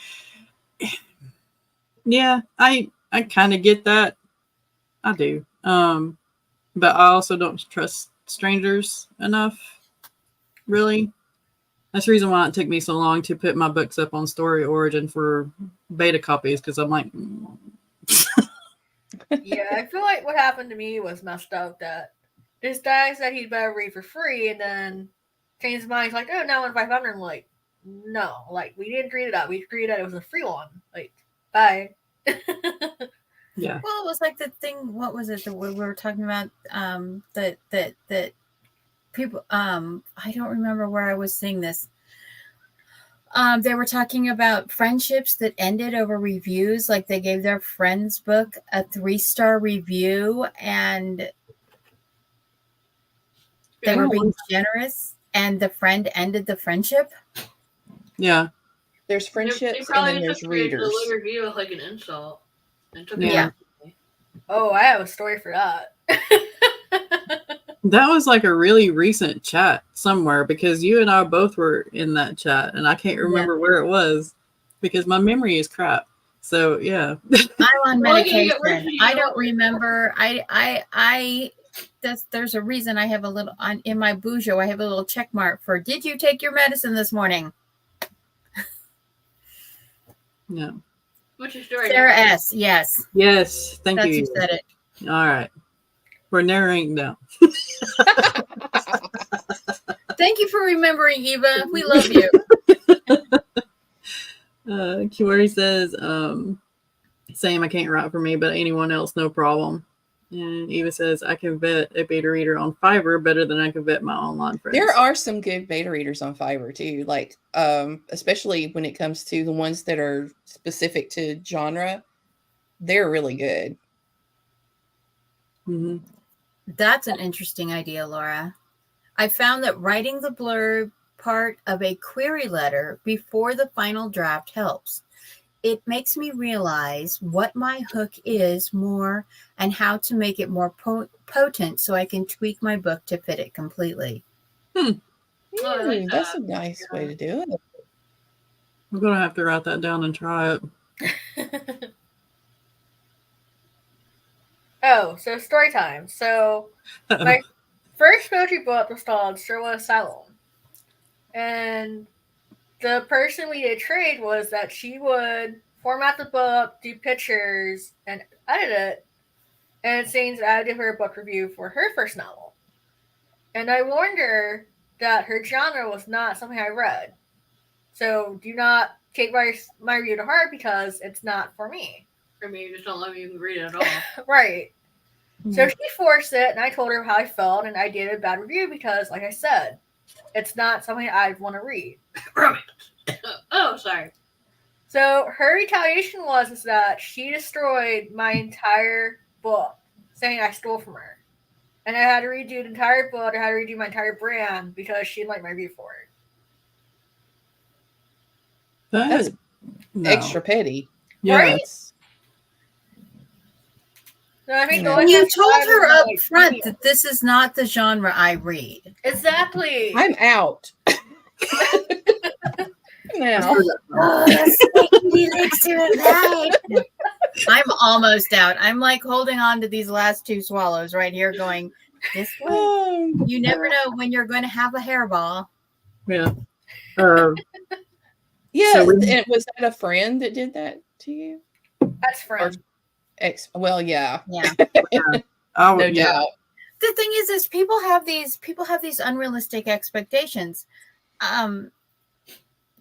Yeah, I kind of get that. I do. But I also don't trust strangers enough. Really. That's the reason why it took me so long to put my books up on Story Origin for beta copies, because I'm like, Yeah, I feel like what happened to me was messed up. That this guy said he'd better read for free, and then changed his mind. He's like, "Oh, now I'm 500." I'm like, "No, like we didn't agree to that. We agreed that it was a free one. Like, bye." yeah. Well, it was like the thing. What was it that we were talking about? That people. I don't remember where I was seeing this. They were talking about friendships that ended over reviews. Like they gave their friend's book a 3-star review, and they were being generous, and the friend ended the friendship. Yeah. there's They friendships and probably then there's took the readers. low review as like an insult. And took it Yeah. personally. Oh, I have a story for that. That was like a really recent chat somewhere, because you and I both were in that chat, and I can't remember where it was because my memory is crap. So yeah. I'm on Well, you medication. get rid of it, I you don't know. remember. There's a reason I have a little on in my Bujo. I have a little check mark for "Did you take your medicine this morning?" Yeah. What's your story? Sarah S. Yes, Yes. Thank that's you. who said it. All right. We're narrowing down. Thank you for remembering, Eva. We love you. Kiwari says, same, I can't write for me, but anyone else, no problem. And Eva says, I can vet a beta reader on Fiverr better than I can vet my online friends. There are some good beta readers on Fiverr too, like especially when it comes to the ones that are specific to genre. They're really good. Mhm. That's an interesting idea, Laura. I found that writing the blurb part of a query letter before the final draft helps. It makes me realize what my hook is more and how to make it more potent so I can tweak my book to fit it completely. Oh, I like That's that. a nice way to do it. I'm gonna have to write that down and try it. Oh, so story time. So my first poetry book was called Sherwood Asylum. And the person we did trade was that she would format the book, do pictures, and edit it. And it seems I would give her a book review for her first novel. And I warned her that her genre was not something I read. So do not take my review to heart because it's not for me. I mean, you just don't let me read it at all. Right. So she forced it, and I told her how I felt, and I did a bad review because, like I said, it's not something I'd want to read. Oh, sorry. So her retaliation was that she destroyed my entire book, saying I stole from her. And I had to redo the entire book, I had to redo my entire brand because she didn't like my review for it. That's no. extra petty. Yeah, Right? it's- So I think Yeah. the You one told that her I up like, front that this is not the genre I read. Exactly. I'm out. Now. I'm almost out. I'm like holding on to these last two swallows right here, going this way. You never know when you're going to have a hairball. yeah. Yeah, So and was that a friend that did that to you? That's friend. Well, yeah, Yeah. I no would, yeah. doubt. The thing is people have these unrealistic expectations.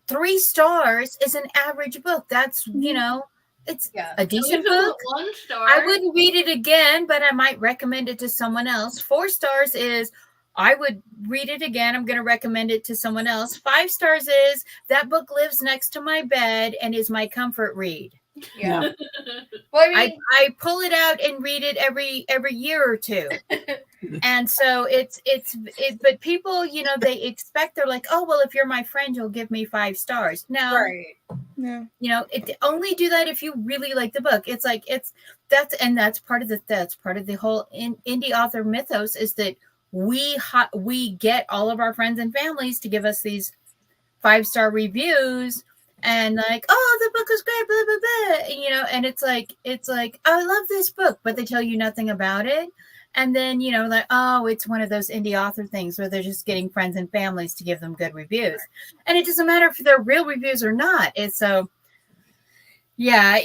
3 stars is an average book. That's, it's Yeah. a decent At least it book. was 1 star. I wouldn't read it again, but I might recommend it to someone else. 4 stars is I would read it again. I'm going to recommend it to someone else. 5 stars is that book lives next to my bed and is my comfort read. Yeah. Well, I mean, I pull it out and read it every year or two. And so but people, they expect, they're like, oh, well, if you're my friend, you'll give me 5 stars. No, right. Yeah. Only do that if you really like the book. It's like, that's part of the whole indie author mythos is that we get all of our friends and families to give us these 5-star reviews. And like, oh, the book is great, blah, blah, blah. And it's like, oh, I love this book, but they tell you nothing about it. And then, like, oh, it's one of those indie author things where they're just getting friends and families to give them good reviews. And it doesn't matter if they're real reviews or not. It's so, yeah,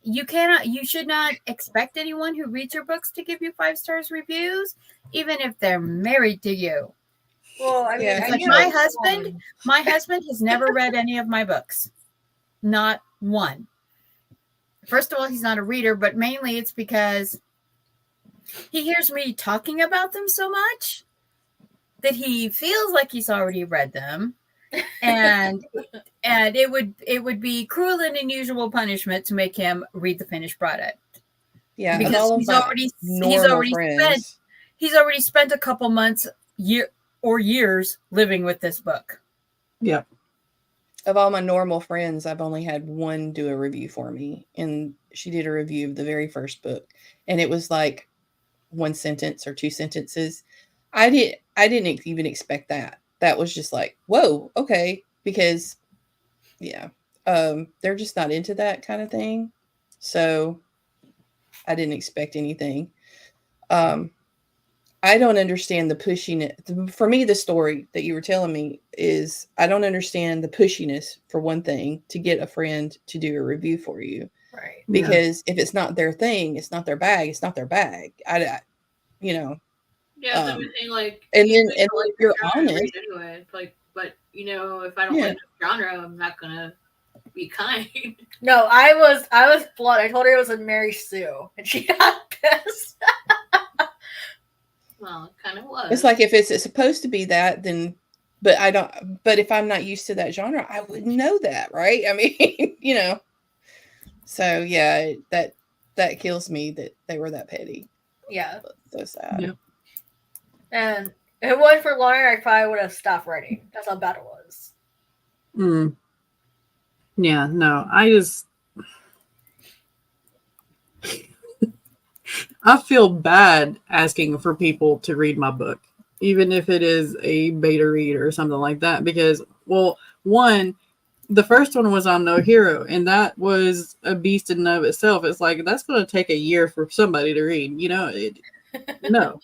you should not expect anyone who reads your books to give you 5 stars reviews, even if they're married to you. Well, I mean, Yeah, Like my husband has never read any of my books. Not one. First of all, he's not a reader, but mainly it's because he hears me talking about them so much that he feels like he's already read them. And it would be cruel and unusual punishment to make him read the finished product. Yeah, Because he's already spent a couple months, years living with this book. Yeah. Of all my normal friends, I've only had one do a review for me, and she did a review of the very first book, and it was like 1 sentence or 2 sentences. I didn't even expect that. That was just like, whoa, okay, because they're just not into that kind of thing. So I didn't expect anything. I don't understand the pushiness. For me, the story that you were telling me is I don't understand the pushiness, for one thing, to get a friend to do a review for you. Right. Because if it's not their thing, it's not their bag, it's not their bag. Yeah, it's everything like. And then if you're genre to read honest. anyway, it's like, but if I don't like the genre, I'm not gonna be kind. No, I was blunt. I told her it was a Mary Sue, and she got pissed. Well, it kind of was. It's like if it's supposed to be that, then, but I don't. But if I'm not used to that genre, I wouldn't know that, right? I mean, So yeah, that kills me that they were that petty. Yeah. So sad. Yeah. And if it wasn't for Lauren, I probably would have stopped writing. That's how bad it was. Yeah, no, I feel bad asking for people to read my book, even if it is a beta read or something like that, because, well, one, the first one was on No Hero, and that was a beast in and of itself. It's like that's going to take a year for somebody to read. No.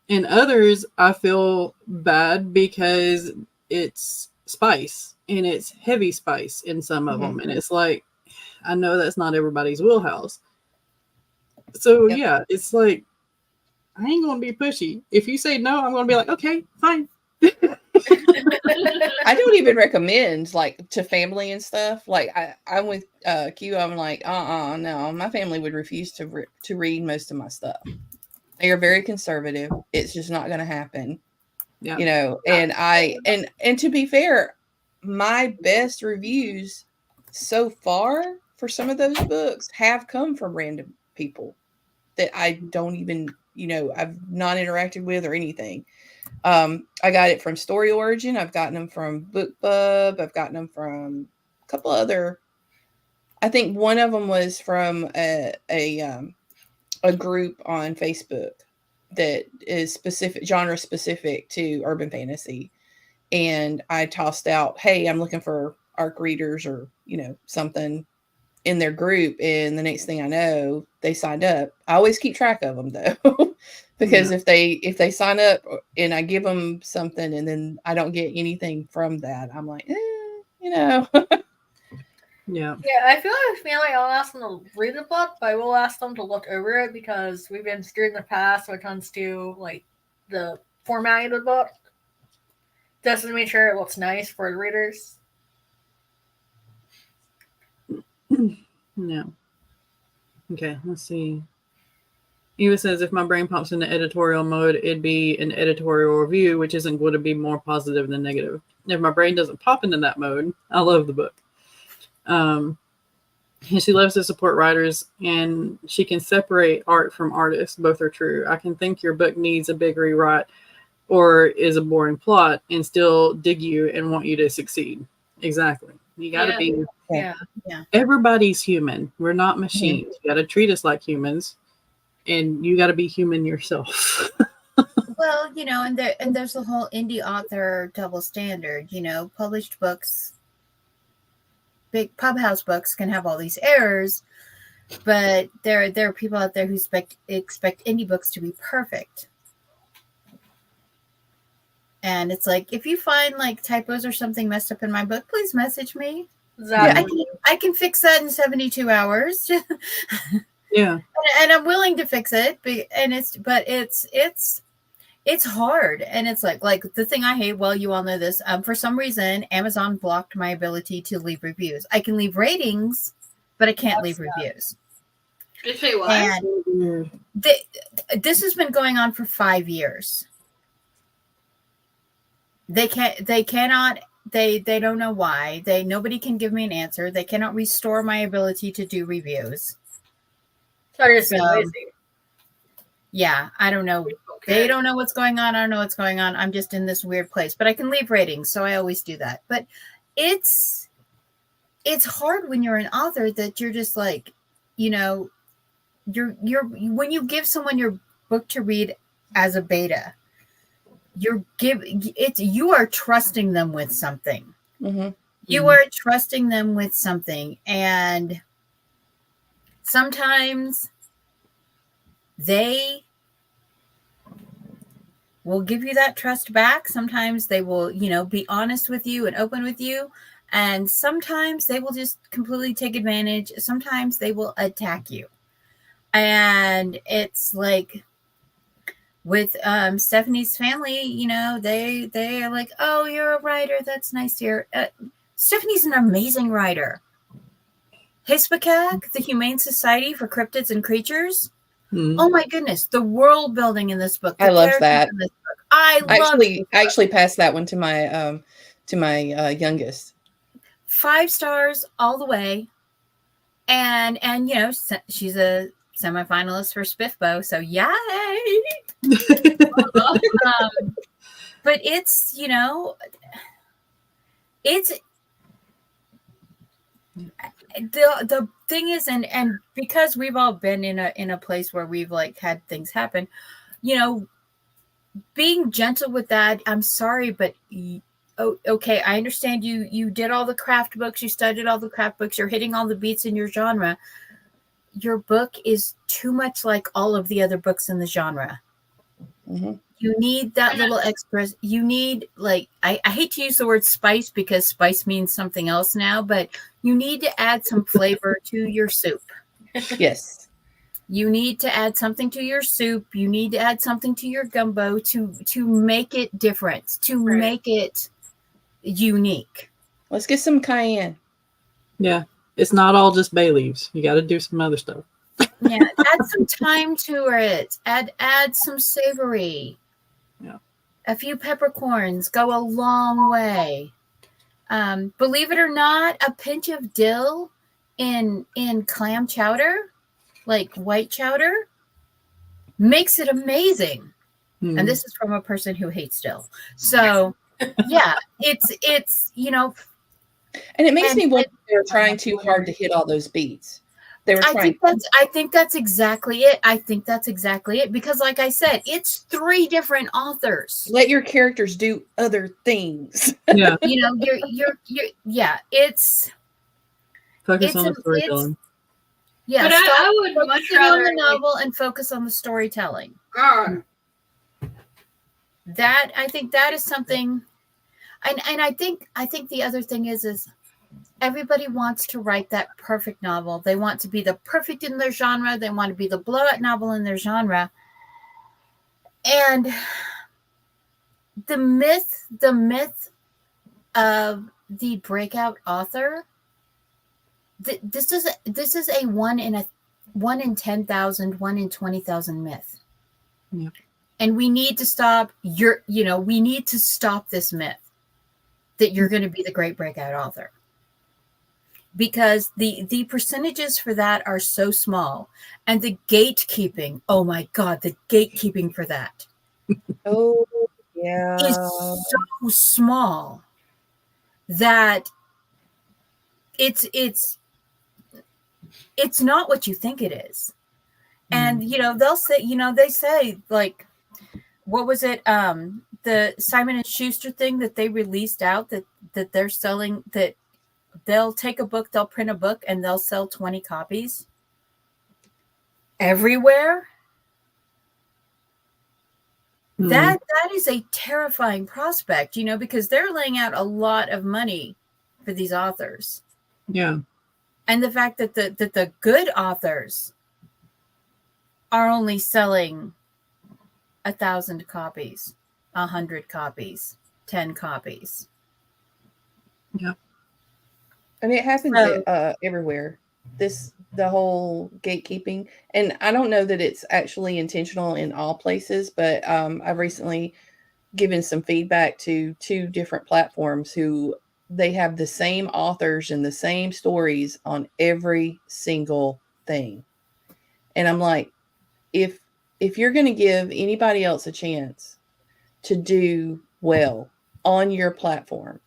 In others, I feel bad because it's spice and it's heavy spice in some of them, and it's like I know that's not everybody's wheelhouse. So yeah, it's like I ain't gonna be pushy. If you say no, I'm gonna be like, okay, fine. I don't even recommend like to family and stuff. Like I'm with Q. I'm like, no, my family would refuse to read most of my stuff. They are very conservative. It's just not going to happen. Yeah. And to be fair, my best reviews so far for some of those books have come from random people that I don't even, I've not interacted with or anything. I got it from Story Origin. I've gotten them from BookBub. I've gotten them from a couple other. I think one of them was from a group on Facebook that is genre specific to urban fantasy. And I tossed out, hey, I'm looking for ARC readers or, something in their group. And the next thing I know, they signed up. I always keep track of them though, because if they sign up and I give them something and then I don't get anything from that, I'm like, Yeah. Yeah, I feel like with family, I'll ask them to read the book, but I will ask them to look over it because we've been through in the past when it comes to like the formatting of the book. Just to make sure it looks nice for the readers. No. Okay, let's see. Eva says, if my brain pops into editorial mode, it'd be an editorial review, which isn't going to be more positive than negative. If my brain doesn't pop into that mode, I love the book. And she loves to support writers, and she can separate art from artists. Both are true. I can think your book needs a big rewrite or is a boring plot and still dig you and want you to succeed. Exactly. You got to be... Yeah. Everybody's human. We're not machines. Mm-hmm. You got to treat us like humans, and you got to be human yourself. Well, and there's the whole indie author double standard. Published books, big pub house books can have all these errors, but there are people out there who expect indie books to be perfect. And it's like, if you find like typos or something messed up in my book, please message me. Exactly. I can fix that in 72 hours. Yeah. And I'm willing to fix it. But it's hard. And it's like the thing I hate, well, you all know this. For some reason, Amazon blocked my ability to leave reviews. I can leave ratings, but I can't leave reviews. Did you say what? And this has been going on for 5 years. They cannot, they don't know why. Nobody can give me an answer. They cannot restore my ability to do reviews. So you're just lazy. Yeah, I don't know. Okay. They don't know what's going on. I don't know what's going on. I'm just in this weird place, but I can leave ratings. So I always do that. But it's hard when you're an author that you're just like, you're when you give someone your book to read as a beta, you are trusting them with something. Mm-hmm. You are trusting them with something, and sometimes they will give you that trust back. Sometimes they will, be honest with you and open with you, and sometimes they will just completely take advantage. Sometimes they will attack you, and it's like. With Stephanie's family, they are like, oh, you're a writer. That's nice to hear. Stephanie's an amazing writer. Hispacag, the Humane Society for Cryptids and Creatures. Oh my goodness, the world building in this book. I love that. I actually passed that one to my youngest. 5 stars all the way, and she's a semifinalist for Spiffbo, so yay! But it's the thing is, and because we've all been in a place where we've like had things happen, being gentle with that. I'm sorry, but okay, I understand you did all the craft books, you studied all the craft books, you're hitting all the beats in your genre. Your book is too much like all of the other books in the genre. Mm-hmm. You need that little extra. You need, like, I hate to use the word spice because spice means something else now, but you need to add some flavor to your soup. Yes. You need to add something to your soup. You need to add something to your gumbo to make it different, to make it unique. Let's get some cayenne. Yeah. It's not all just bay leaves. You got to do some other stuff. Yeah. Add some thyme to it. Add some savory. Yeah. A few peppercorns go a long way. Believe it or not, a pinch of dill in clam chowder, like white chowder, makes it amazing. And this is from a person who hates dill. So yeah, it's and it makes me wonder if they're trying too hard to hit all those beats. They were trying. I think that's exactly it. I think that's exactly it, because like I said, it's 3 different authors. Let your characters do other things. Yeah. You're it's Focus on the storytelling. Yeah, but I would much rather on the novel and focus on the storytelling. God. That, I think that is something, and I think the other thing is everybody wants to write that perfect novel. They want to be the perfect in their genre. They want to be the blowout novel in their genre. And the myth of the breakout author, this is a 1 in 10,000, 1 in 20,000 myth. Yeah. And we need to stop we need to stop this myth that you're going to be the great breakout author. Because the percentages for that are so small. And the gatekeeping, oh my God, the gatekeeping for that Oh, yeah. is so small that it's not what you think it is. And they'll say, they say, like, what was it, the Simon and Schuster thing that they released out, that they're selling, that they'll take a book, they'll print a book, and they'll sell 20 copies everywhere. That is a terrifying prospect, because they're laying out a lot of money for these authors. Yeah. And the fact that the good authors are only selling 1,000 copies, 100 copies, 10 copies. Yeah. And it happens everywhere. The whole gatekeeping. And I don't know that it's actually intentional in all places, but I've recently given some feedback to 2 different platforms who they have the same authors and the same stories on every single thing. And I'm like, if you're going to give anybody else a chance to do well on your platform,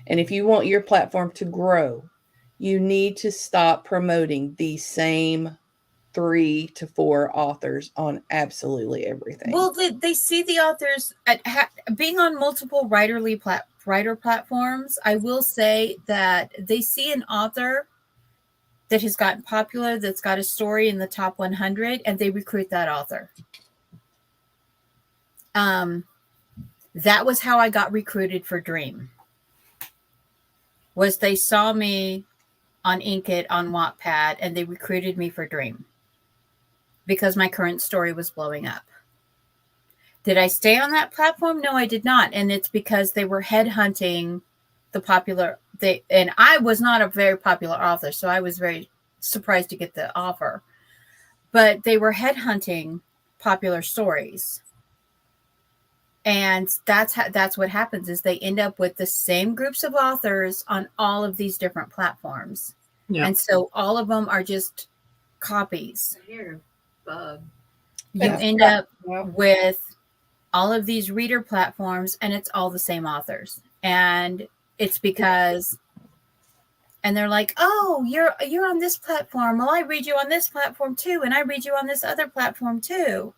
and if you want your platform to grow, you need to stop promoting the same 3 to 4 authors on absolutely everything. Well, they see the authors being on multiple writer platforms. I will say that they see an author that has gotten popular, that's got a story in the top 100, and they recruit that author. That was how I got recruited for Dream. Was they saw me on Inkit, on Wattpad, and they recruited me for Dream because my current story was blowing up. Did I stay on that platform? No, I did not. And it's because they were headhunting the popular, and I was not a very popular author, so I was very surprised to get the offer. But they were headhunting popular stories. And that's what happens, is they end up with the same groups of authors on all of these different platforms. Yeah. And so all of them are just copies. Here, bug. You end up with all of these reader platforms, and it's all the same authors. And it's because, and they're like, oh, you're on this platform. Well, I read you on this platform too. And I read you on this other platform too.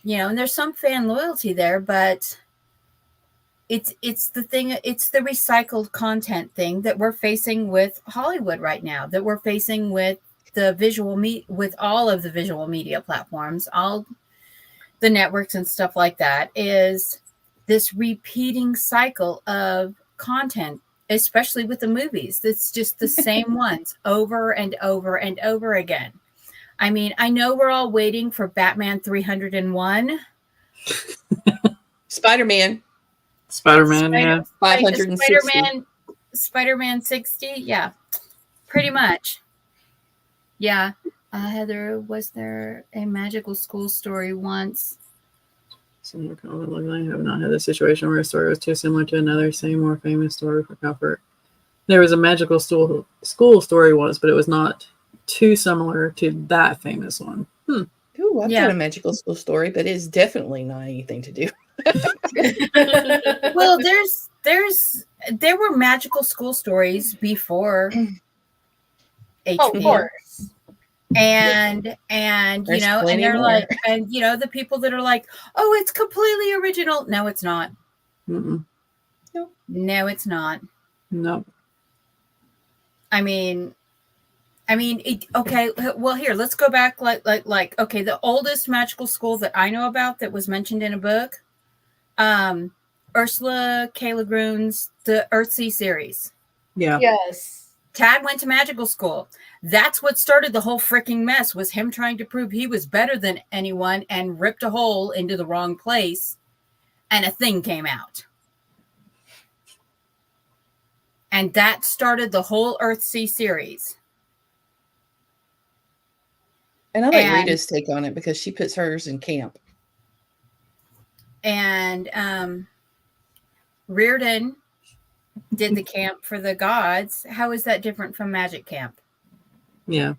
And there's some fan loyalty there, but it's the thing, it's the recycled content thing that we're facing with Hollywood right now, that we're facing with the with all of the visual media platforms, all the networks and stuff like that, is this repeating cycle of content, especially with the movies. It's just the same ones over and over and over again. I mean, I know we're all waiting for Batman 301. Spider-Man. Yeah. 560. Spider-Man 60. Yeah, pretty much. Yeah. Heather, was there a magical school story once? Some I have not had a situation where a story was too similar to another, same or famous story for comfort. There was a magical school story once, but it was not too similar to that famous one. Ooh, I've got a magical school story, but it's definitely not anything to do. Well, there were magical school stories before HP. Oh, of course. And you There's know, and plenty they're more. like, and you know, the people that are like, oh, it's completely original. No, it's not. Mm-mm. No, it's not. No. I mean, okay. Well, here, let's go back. Like, okay, the oldest magical school that I know about that was mentioned in a book, Ursula K. Le Guin's The Earthsea series. Yeah. Yes. Tad went to magical school. That's what started the whole freaking mess, was him trying to prove he was better than anyone and ripped a hole into the wrong place, and a thing came out. And that started the whole Earthsea series. And I like Rita's take on it because she puts hers in camp. And Reardon did the camp for the gods. How is that different from magic camp? Yeah.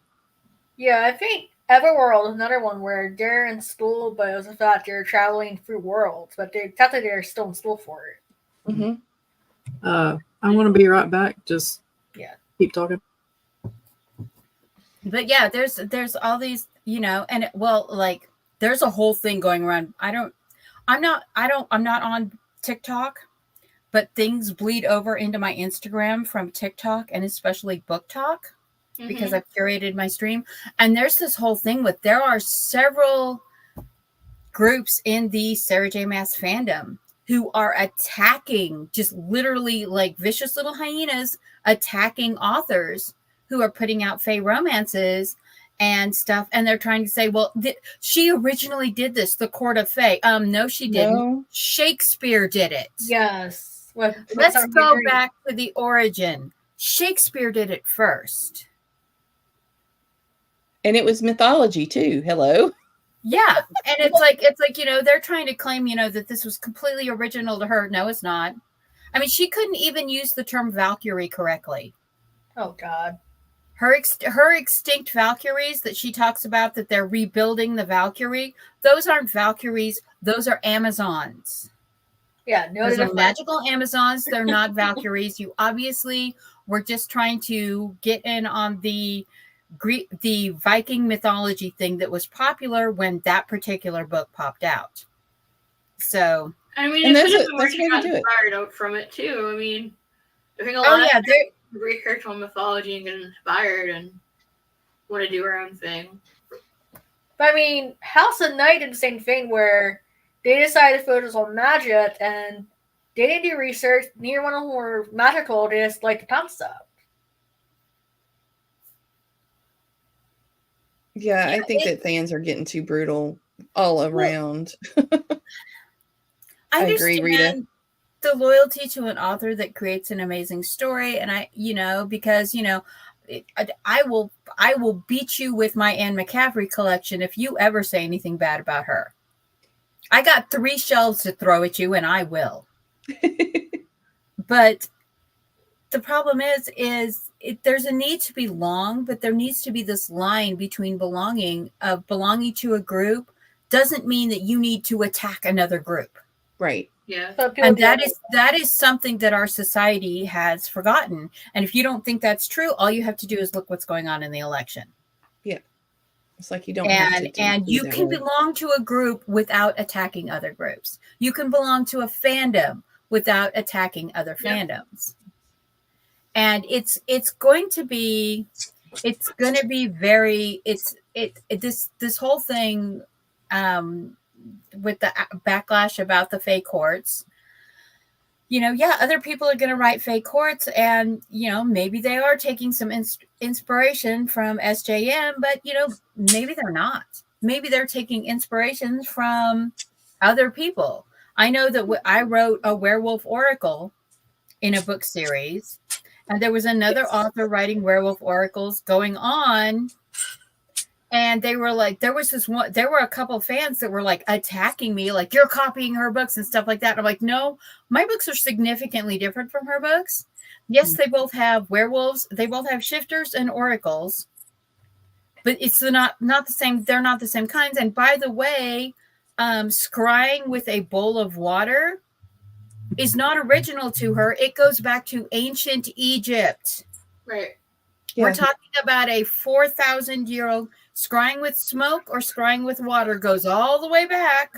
Yeah, I think Everworld is another one where they're in school, but it was the fact they're traveling through worlds, but technically they're still in school for it. Mm-hmm. I want to be right back. Just keep talking. But yeah, there's all these, you know, and like there's a whole thing going around. I'm not on TikTok, but things bleed over into my Instagram from TikTok and especially Book Talk, because I've curated my stream. And there's this whole thing with, there are several groups in the Sarah J. Maas fandom who are attacking, just literally like vicious little hyenas, attacking authors who are putting out fae romances and stuff. And they're trying to say, well, she originally did this, the Court of Fae. No, she didn't. No. Shakespeare did it. Yes. Let's go back to the origin. Shakespeare did it first. And it was mythology too. Hello. Yeah. And it's like, you know, they're trying to claim, you know, that this was completely original to her. No, it's not. I mean, she couldn't even use the term Valkyrie correctly. Oh, God. Her extinct Valkyries that she talks about, that they're rebuilding the Valkyrie, those aren't Valkyries. Those are Amazons. Yeah, no, those are magical Amazons. They're not Valkyries. You obviously were just trying to get in on the Viking mythology thing that was popular when that particular book popped out. So, I mean, that's where she got inspired out from it too. I mean, I think a lot of research on mythology and get inspired and want to do her own thing. But I mean, House of Night did the same thing where they decided to focus on magic and they didn't do research. Neither one of them were magical. They just like the concept. Yeah, I think that fans are getting too brutal all around. I agree, Rita. The loyalty to an author that creates an amazing story, and because I will beat you with my Anne McCaffrey collection if you ever say anything bad about her. I got 3 shelves to throw at you, and I will. But the problem is there's a need to be long, but there needs to be this line between belonging to a group doesn't mean that you need to attack another group. Right. Yeah. And that is something that our society has forgotten. And if you don't think that's true, all you have to do is look what's going on in the election. Yeah. It's like you don't have to and you can belong to a group without attacking other groups. You can belong to a fandom without attacking other Yep. fandoms. And it's going to be very this whole thing with the backlash about the fake courts. Other people are going to write fake courts, and maybe they are taking some inspiration from SJM, but maybe they're not. Maybe they're taking inspirations from other people. I know that I wrote a werewolf oracle in a book series, and there was another author writing werewolf oracles going on, and they were like, there were a couple of fans that were like attacking me, like, you're copying her books and stuff like that. And I'm like, no, my books are significantly different from her books. Yes, they both have werewolves, they both have shifters and oracles, but it's not the same. They're not the same kinds. And by the way, scrying with a bowl of water is not original to her. It goes back to ancient Egypt. Right. Yeah. We're talking about a 4,000-year-old. Scrying with smoke or scrying with water goes all the way back,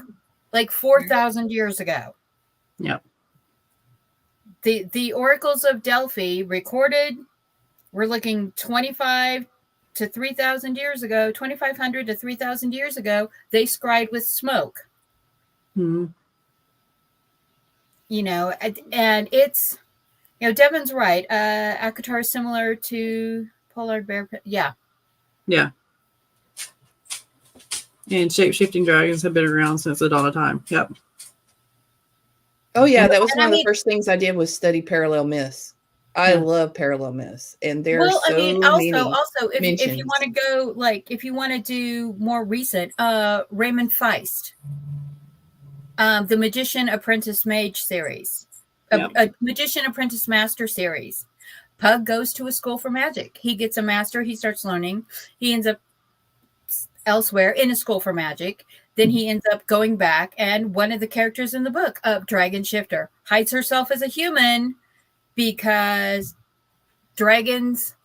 like 4,000 years ago. Yep. The oracles of Delphi recorded, we're looking 2,500 to 3,000 years ago, 2,500 to 3,000 years ago, they scryed with smoke. Mm-hmm. And it's, Devin's right. Akatar is similar to Polar Bear. Yeah. Yeah. And shape-shifting dragons have been around since the dawn of time. Yep. Oh yeah, that was And one I of the mean- first things I did was study parallel myths. I Yeah. love parallel myths, and there are so many. Also, if you mentions. want to go, like, if you want to do more recent, Raymond Feist, the Magician Apprentice Mage series, Yep. a Magician Apprentice Master series. Pug goes to a school for magic. He gets a master. He starts learning. He ends up elsewhere in a school for magic. Then he ends up going back, and one of the characters in the book, Dragon Shifter, hides herself as a human because dragons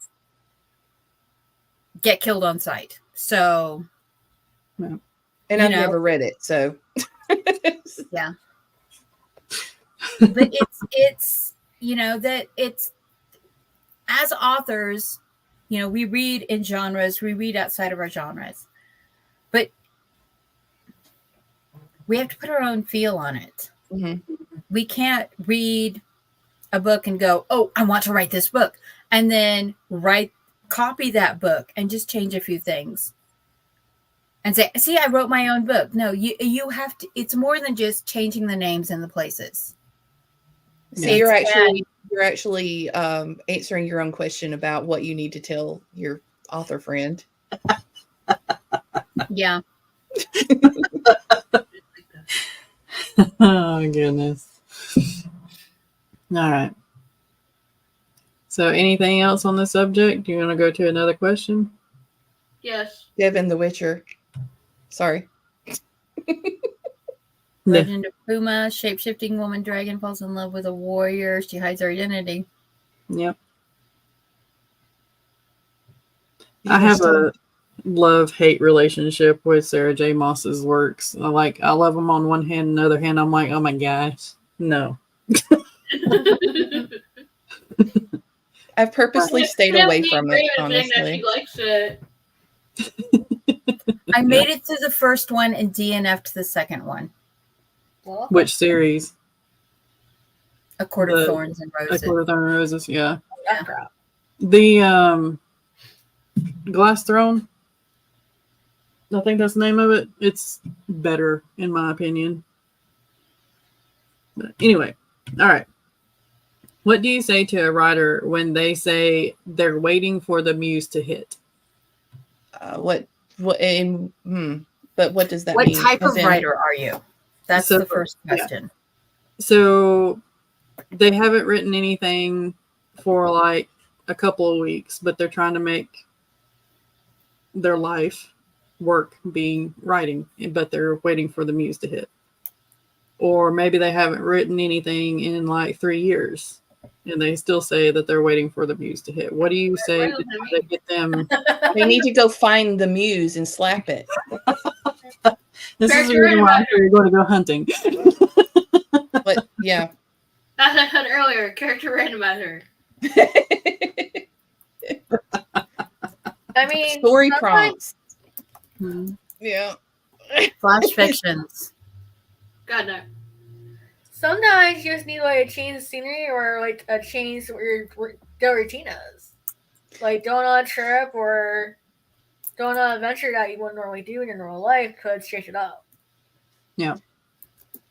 get killed on sight. So, And I've never read it, so yeah. But it's that it's, as authors, we read in genres, we read outside of our genres, but we have to put our own feel on it. Mm-hmm. We can't read a book and go, oh, I want to write this book, and then copy that book and just change a few things and say, see, I wrote my own book. No, you have to, it's more than just changing the names and the places. So you're actually answering your own question about what you need to tell your author friend. Yeah. Oh, goodness. All right. So anything else on the subject? Do you want to go to another question? Yes. Devin the Witcher. Sorry. Legend of Puma, shape-shifting woman dragon falls in love with a warrior. She hides her identity. Yep. I have a love-hate relationship with Sarah J. Maas's works. I love them on one hand, on the other hand, I'm like, oh my gosh, no. I've purposely stayed away from it, Saying that honestly. she likes it. I made it to the first one and DNF'd the second one. Well, Which series? A Court of Thorns and A Roses. Court of Thorns and Roses, yeah. that crap. The Glass Throne, I think that's the name of it. It's better, in my opinion. But anyway, all right. What do you say to a writer when they say they're waiting for the muse to hit? But what does that What mean? type As of in- writer are you? That's So, the first question. So they haven't written anything for like a couple of weeks, but they're trying to make their life work being writing, but they're waiting for the muse to hit. Or maybe they haven't written anything in like 3 years and they still say that they're waiting for the muse to hit. What do you say to try to get them? They need to go find the muse and slap it. This is the reason why you're going to go hunting. But yeah, As I said earlier, character randomizer. I mean, Story sometimes- prompts. Mhm. Yeah. Flash fictions. God no. Sometimes you just need like a change of scenery or like a change to what your daily routine is. Like going on a trip or going on an adventure that you wouldn't normally do in your normal life could shake it up.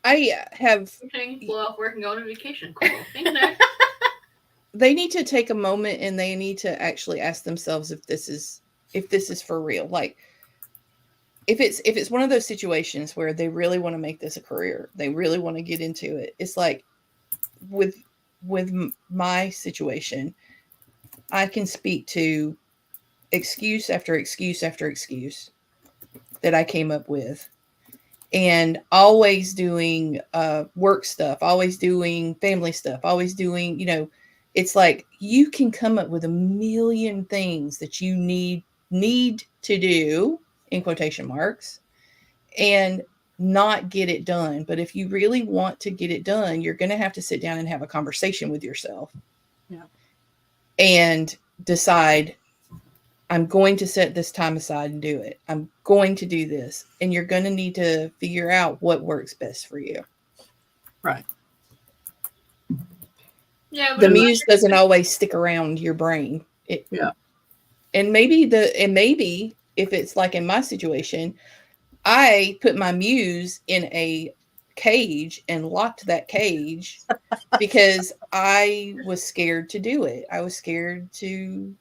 I have. Thing, blow off work and go on a vacation. Cool. Thanks, Nick. They need to take a moment and they need to actually ask themselves if this is for real. Like, if it's one of those situations where they really want to make this a career, they really want to get into it. It's like with my situation, I can speak to excuse after excuse after excuse that I came up with, and always doing work stuff, always doing family stuff, always doing, it's like you can come up with a million things that you need to do, in quotation marks, and not get it done. But if you really want to get it done, you're going to have to sit down and have a conversation with yourself. Yeah. And decide, I'm going to set this time aside and do it. I'm going to do this. And you're going to need to figure out what works best for you. Right. Yeah, but The muse doesn't always stick around your brain. Yeah. And maybe if it's like in my situation, I put my muse in a cage and locked that cage because I was scared to do it. I was scared to,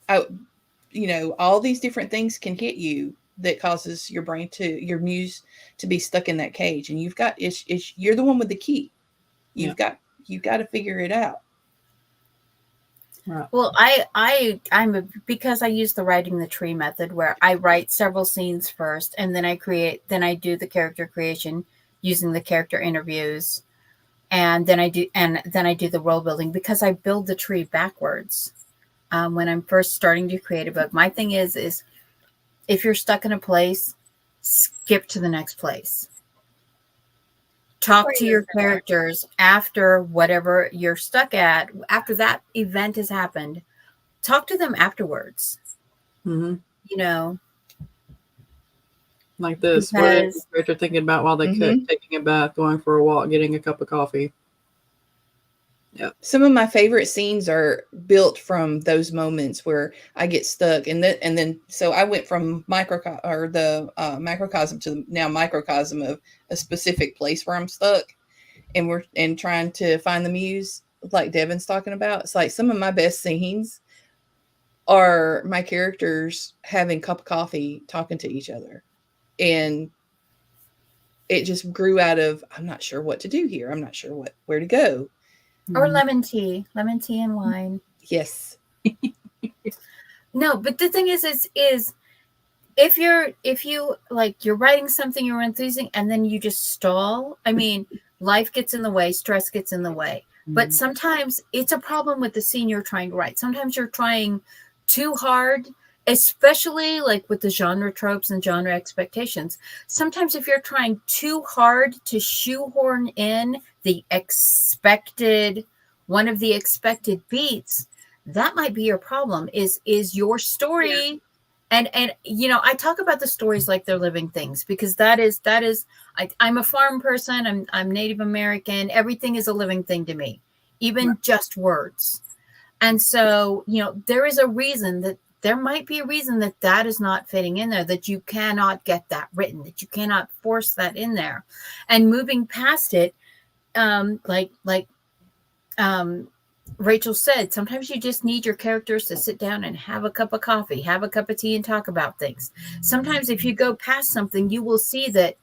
all these different things can hit you that causes your muse to be stuck in that cage. And you're the one with the key. You've got to figure it out. Right. Well, because I use the writing the tree method, where I write several scenes first, and then I do the character creation using the character interviews, and then I do the world building, because I build the tree backwards. When I'm first starting to create a book, my thing is if you're stuck in a place, skip to the next place. Talk to your characters after whatever you're stuck at, after that event has happened. Talk to them afterwards. Mm-hmm. Like this, what is the character thinking about while they cook, taking a bath, going for a walk, getting a cup of coffee? Yeah. Some of my favorite scenes are built from those moments where I get stuck, and then so I went from macrocosm to now microcosm of a specific place where I'm stuck, and trying to find the muse, like Devin's talking about. It's like some of my best scenes are my characters having a cup of coffee, talking to each other, and it just grew out of, I'm not sure what to do here. I'm not sure where to go. Or lemon tea and wine. Yes. No, but the thing is if you like, you're writing something you're enthusing and then you just stall. I mean, life gets in the way, stress gets in the way. But sometimes it's a problem with the scene you're trying to write. Sometimes you're trying too hard, especially like with the genre tropes and genre expectations. Sometimes if you're trying too hard to shoehorn in one of the expected beats, that might be your problem, is your story. And I talk about the stories like they're living things, because that is I'm a farm person. I'm Native American. Everything is a living thing to me, even just words. And so, there might be a reason that is not fitting in there, that you cannot get that written, that you cannot force that in there. And moving past it, Rachel said, sometimes you just need your characters to sit down and have a cup of coffee, have a cup of tea, and talk about things. Sometimes if you go past something, you will see that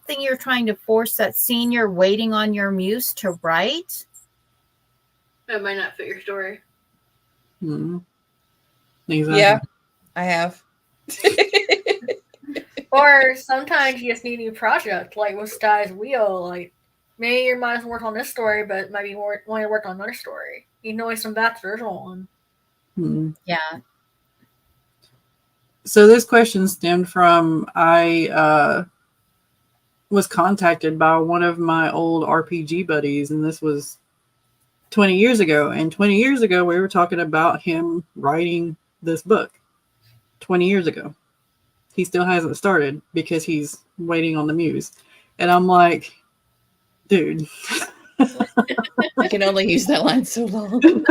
thing you're trying to force, that scene you're waiting on your muse to write, It might not fit your story. Mm-hmm. Exactly. Yeah, I have. Or sometimes you just need a new project, like with Sky's Wheel. Like, maybe your mind doesn't work on this story, but it might be wanting to work on another story. You can always come back to the original one. Mm-hmm. Yeah. So this question stemmed from I was contacted by one of my old RPG buddies, and this was 20 years ago. And 20 years ago, we were talking about him writing this book. 20 years ago. He still hasn't started because he's waiting on the muse. And I'm like, dude. I can only use that line so long. Oh, good.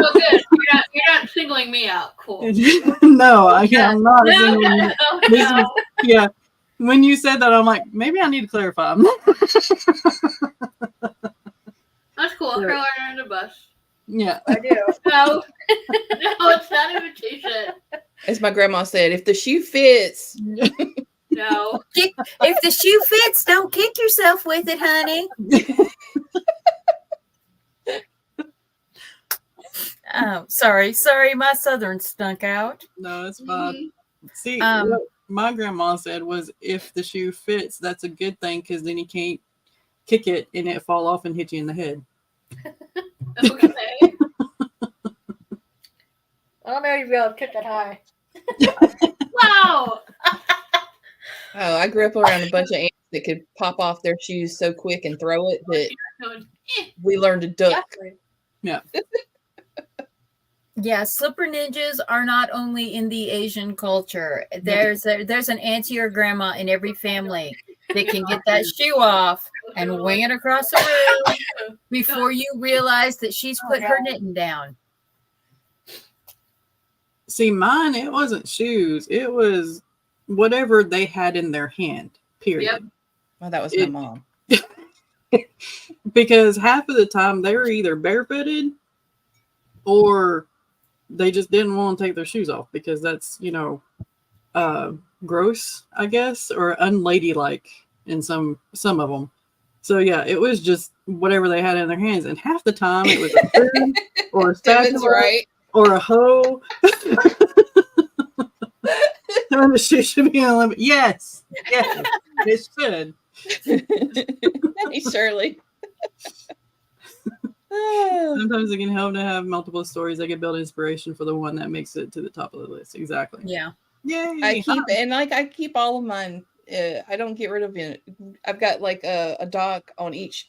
You're not singling me out. Cool. No, I'm not. No. Yeah. When you said that, I'm like, maybe I need to clarify. That's cool. Throw her under the bus. Yeah. I do. No. No, it's not an invitation. As my grandma said, if the shoe fits. No. If the shoe fits, don't kick yourself with it, honey. Oh, sorry, my southern stunk out. No, it's fine. See, Um, what my grandma said was, if the shoe fits, that's a good thing because then you can't kick it and it fall off and hit you in the head. Okay. I don't know if you'll be able to kick that high. Wow. Oh, I grew up around a bunch of ants that could pop off their shoes so quick and throw it that we learned to duck. Yeah. Yeah, slipper ninjas are not only in the Asian culture. There's an auntie or grandma in every family that can get that shoe off and wing it across the room before you realize that she's put her knitting down. See, mine, it wasn't shoes. It was whatever they had in their hand, period. Yep. Well, that was my mom. Because half of the time they were either barefooted or they just didn't want to take their shoes off because that's, gross, I guess, or unladylike in some of them. So yeah, it was just whatever they had in their hands, and half the time it was a spoon or a spatula Right. or a hoe. And the shoe should be on limit. Yes, it should. Hey, Shirley. Sometimes it can help to have multiple stories that can build inspiration for the one that makes it to the top of the list. Exactly. Yeah. Yay. I keep all of mine. I don't get rid of it. I've got like a doc on each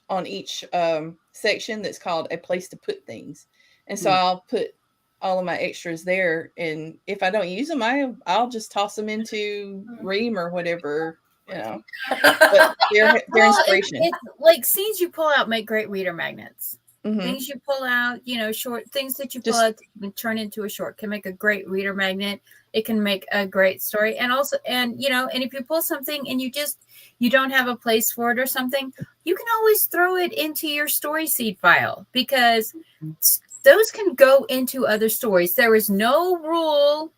section that's called a place to put things, and so I'll put all of my extras there. And if I don't use them, I'll just toss them into Ream or whatever. But they're inspiration. It's like scenes you pull out make great reader magnets. Mhm. Things you pull out, short things that you pull out and turn into a short can make a great reader magnet. It can make a great story. And also, and if you pull something and you don't have a place for it or something, you can always throw it into your story seed file because those can go into other stories. There is no rule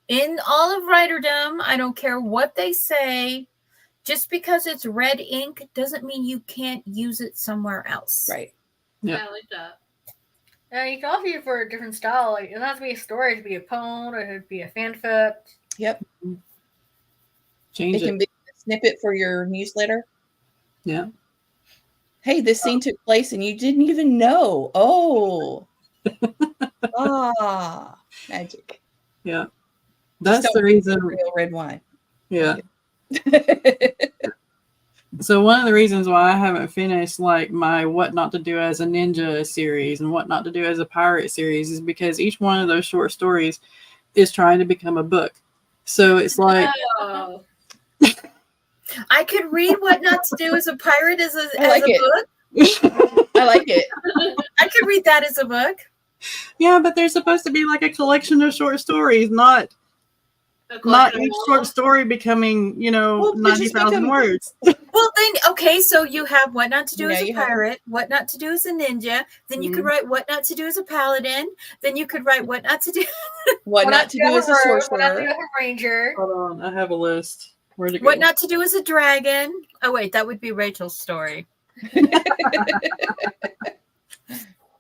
in all of writerdom. I don't care what they say. Just because it's red ink doesn't mean you can't use it somewhere else. Right. Yeah. I like that. Yeah, you can also use it for a different style. Like, it doesn't have to be a story. It could be a poem. Or it could be a fanfic. Yep. Change It it. can be a snippet for your newsletter. Yeah. Hey, this scene took place and you didn't even know. Oh. Magic. Yeah. Just That's don't the reason. Real red wine. Yeah. So one of the reasons why I haven't finished like my What Not to Do as a Ninja series and What Not to Do as a Pirate series is because each one of those short stories is trying to become a book. So it's like Oh. I could read What Not to Do as a Pirate as a book. I like it. I could read that as a book. yeah, but they're supposed to be like a collection of short stories, not each short story becoming, 90,000 words. Well, then, okay, so you have What Not to Do as a you have- Pirate, What Not to Do as a Ninja. Then you could write What Not to Do as a Paladin. Then you could write What Not to Do. What not to do as a What not to do sorcerer. as a ranger. Hold on, I have a list. Where'd it go? What Not to Do as a Dragon. Oh, wait, that would be Rachel's story.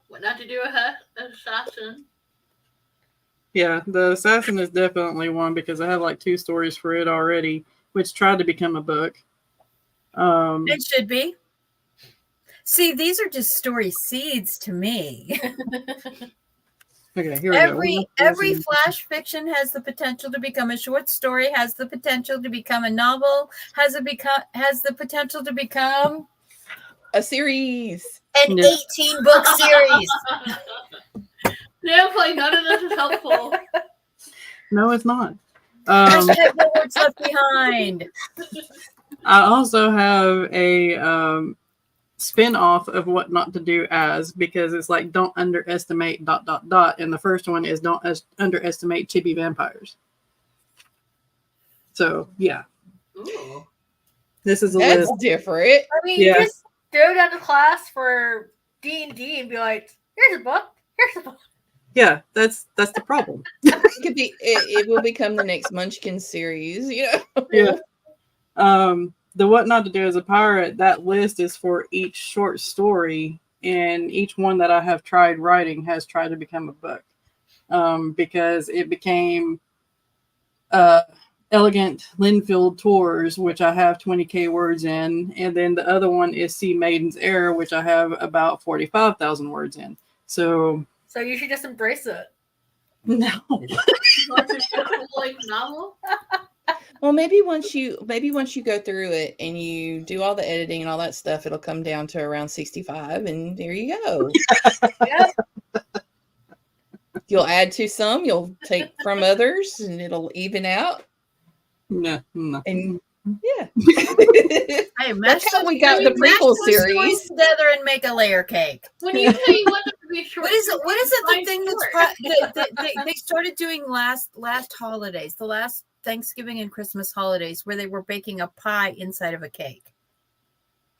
What not to do as an assassin. Yeah, the Assassin is definitely one because I have like 2 stories for it already, which tried to become a book. It should be. See, these are just story seeds to me. Okay, here we Every go. flash fiction has the potential to become a short story, has the potential to become a novel, has the potential to become A series. an Yeah. 18-book series. Seriously, none of this is helpful. No, it's not. Hashtag no words left behind. I also have a spin-off of what not to do as, because it's like don't underestimate ... and the first one is don't underestimate chibi vampires. So yeah, Ooh. this is a That's list. different. I mean, you Yes. just go down to class for D&D and be like, here's a book, here's a book. Yeah, that's the problem. It could be. It will become the next Munchkin series. You know. Yeah. The what not to do as a pirate, that list is for each short story, and each one that I have tried writing has tried to become a book. Because it became Elegant Linfield Tours, which I have 20k words in, and then the other one is Sea Maiden's Error, which I have about 45,000 words in. So you should just embrace it. no. Like novel? Well, maybe once you go through it and you do all the editing and all that stuff, it'll come down to around 65, and there you go. Yep. You'll add to some, you'll take from others, and it'll even out. No. And yeah, Hey, that's how we got the prequel series together and make a layer cake. When you say you want them to be short, What is it? What is it? The thing short. that's they started doing last holidays, the last Thanksgiving and Christmas holidays, where they were baking a pie inside of a cake.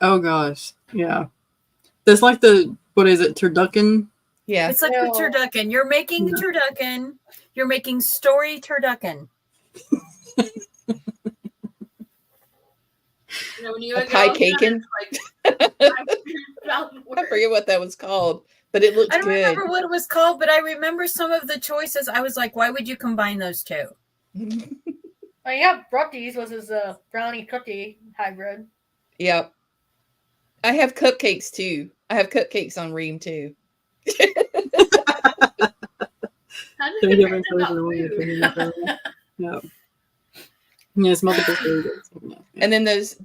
Oh gosh, yeah. That's like what is it, turducken? Yeah, It's like the turducken. You're making the turducken. You're making story turducken. When you a pie caking. I forget what that was called, but it looked I don't good. remember what it was called, but I remember some of the choices. I was like, why would you combine those two? Oh yeah, Brookies was his brownie cookie hybrid. Yep. I have cupcakes too. I have cupcakes on Ream too. How did you find about food? No. Yes, multiple flavors. And then those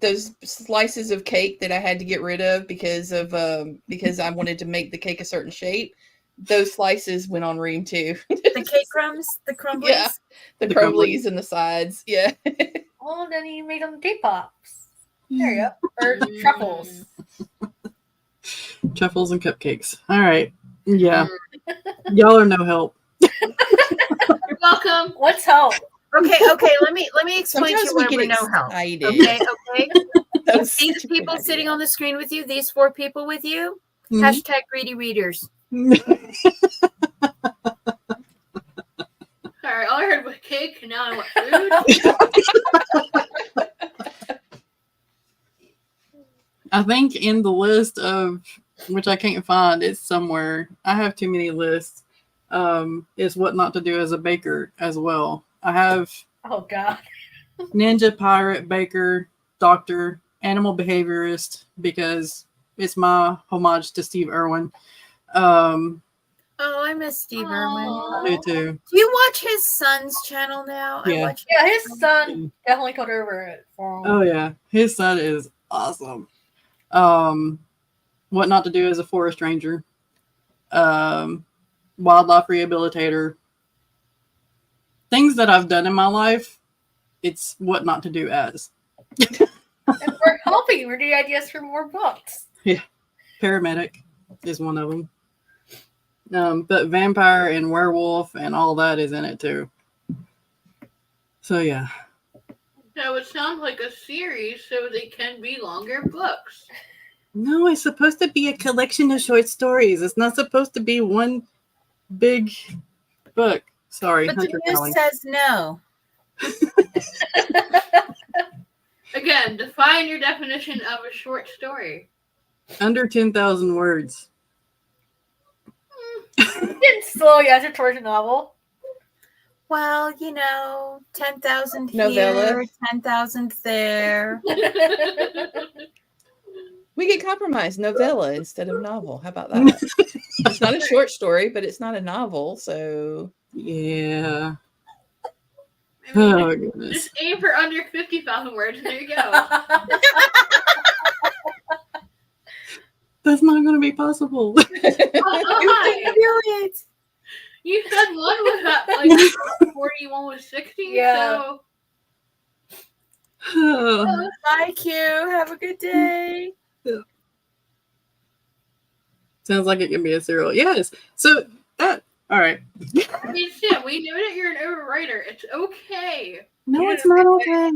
slices of cake that I had to get rid of because I wanted to make the cake a certain shape. Those slices went on Ream too. The cake crumbs, the crumblies. Yeah, the crumblies and the sides. Yeah. Oh, then you made them Deppops. There you go. Or truffles. Truffles and cupcakes. All right. Yeah. Y'all are no help. You're welcome. What's help? Okay. Let me explain Sometimes to you we why get we're no help. excited. Okay. Those These people sitting on the screen with you, these 4 people with you, Mhm. hashtag greedy readers. Sorry, all I heard was cake, and now I want food. I think in the list of which I can't find, it's somewhere. I have too many lists. Is what not to do as a baker as well. I have Oh god. ninja, pirate, baker, doctor, animal behaviorist, because it's my homage to Steve Irwin. Oh, I miss Steve Irwin. I do too. Do you watch his son's channel now? Yeah. Yeah, his son definitely took over it for him. Oh yeah, his son is awesome. What not to do as a forest ranger, wildlife rehabilitator. Things that I've done in my life, it's what not to do as. And we're helping you. We're the ideas for more books. Yeah, paramedic is one of them. But vampire and werewolf and all that is in it too. So yeah. So it sounds like a series, so they can be longer books. No, it's supposed to be a collection of short stories. It's not supposed to be one big book. Sorry, But Hunter the Calling. news says no. Again, define your definition of a short story. Under 10,000 words. Getting slowly as a towards a novel. Well, 10,000 Novella. here, 10,000 there. We can compromise novella instead of novel. How about that? It's not a short story, but it's not a novel, so Yeah. I mean, Oh goodness. just aim for under 50,000 words. And there you go. That's not going to be possible. Oh, You hi. can do it. You said one was at 40, one was 60. Yeah. Oh, Bye, Q. Have a good day. sounds like it can be a serial. Yes. So that. All right. I mean, shit, we knew that you're an overwriter. It's okay. No, Yeah, it's not okay.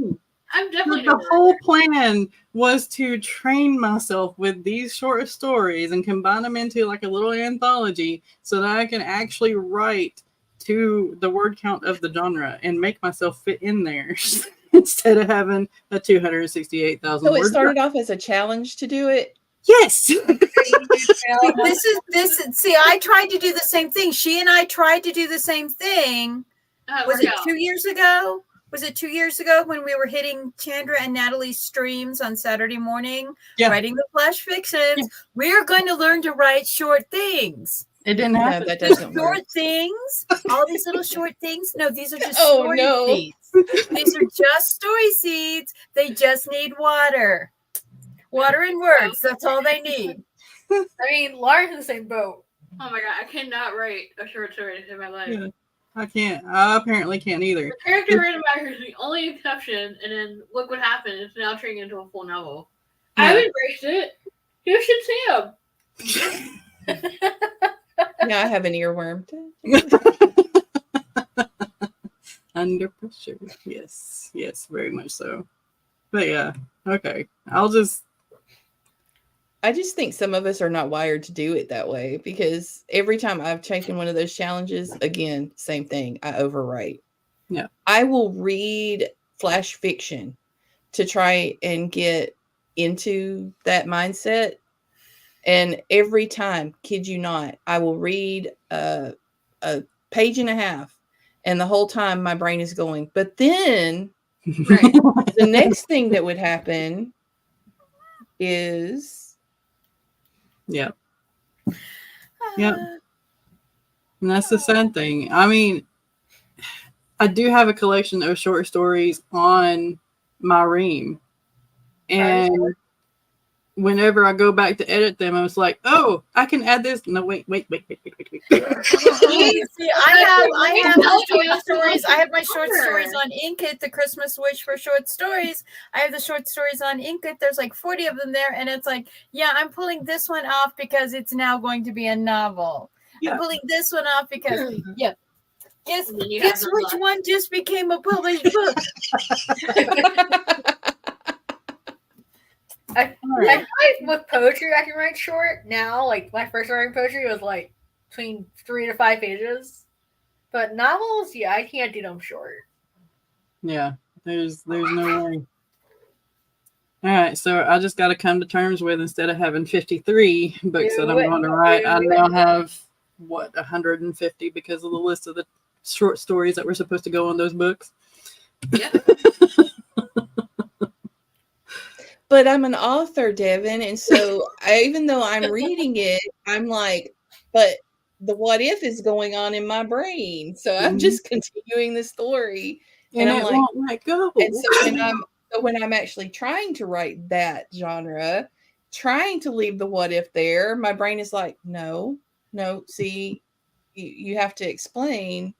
I'm definitely The an whole overwriter. plan was to train myself with these short stories and combine them into like a little anthology so that I can actually write to the word count of the genre and make myself fit in there instead of having a 268,000 So it word. started off as a challenge to do it. Yes. See, See, I tried to do the same thing. She and I tried to do the same thing. Was it 2 years ago? Was it 2 years ago when we were hitting Chandra and Natalie's streams on Saturday morning, writing the flash fictions? Yeah. We're going to learn to write short things. It didn't happen. No, that doesn't short work. Things, all these little short things. No, these are just Oh, story no. seeds. These are just story seeds. They just need water. Water and words. That's all they need. I mean, Lauren's in the same boat. Oh my god, I cannot write a short story in my life. Yeah, I can't. I apparently can't either. The character randomizer is the only exception, and then look what happened. It's now turning into a full novel. Yeah. I've embraced it. You should see him. Yeah, I have an earworm. Under pressure. Yes. Yes, very much so. But yeah, okay. I just think some of us are not wired to do it that way because every time I've taken one of those challenges, again, same thing. I overwrite. Yeah. I will read flash fiction to try and get into that mindset. And every time, kid you not, I will read a page and a half. And the whole time my brain is going, but then the next thing that would happen is... Yeah. Yeah. And that's the sad thing. I mean, I do have a collection of short stories on my Ream. And whenever I go back to edit them, I was like, oh, I can add this. No, wait. See, I have my short stories. I have my short stories on Inkit, the Christmas wish for short stories. I have the short stories on Inkit. There's like 40 of them there, and it's like, yeah, I'm pulling this one off because it's now going to be a novel. Yeah. I'm pulling this one off because guess which one just became a published book. I find with poetry I can write short now. Like my first writing poetry was like between 3 to 5 pages, but novels, yeah, I can't do them short. Yeah, there's no way. All right, so I just got to come to terms with, instead of having 53 books that I'm going to write, I now have 150 because of the list of the short stories that were supposed to go on those books. Yeah. But I'm an author, Devin, and so even though I'm reading it, I'm like, but the what if is going on in my brain. So I'm just continuing the story. And I'm it like, won't let go. And so when I'm actually trying to write that genre, trying to leave the what if there, my brain is like, no, see, you have to explain.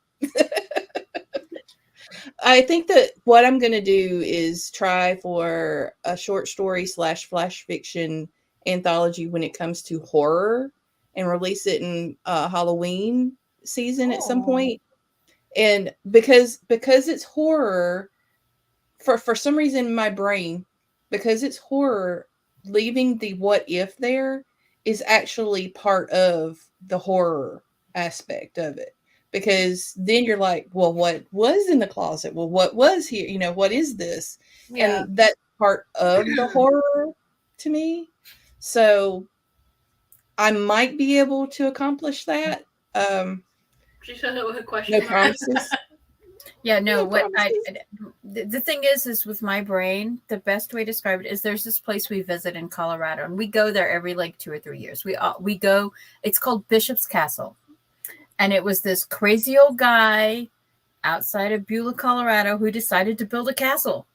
I think that what I'm going to do is try for a short story / flash fiction anthology when it comes to horror and release it in Halloween season at some point. And because it's horror, for some reason in my brain, because it's horror, leaving the what if there is actually part of the horror aspect of it. Because then you're like, well, what was in the closet? Well, what was here? You know, what is this? Yeah. And that's part of the horror to me. So I might be able to accomplish that. She said it with a question. No promises. Yeah, no, No what promises. the thing is with my brain, the best way to describe it is there's this place we visit in Colorado, and we go there every like 2 or 3 years. We go, it's called Bishop's Castle. And it was this crazy old guy outside of Beulah, Colorado, who decided to build a castle.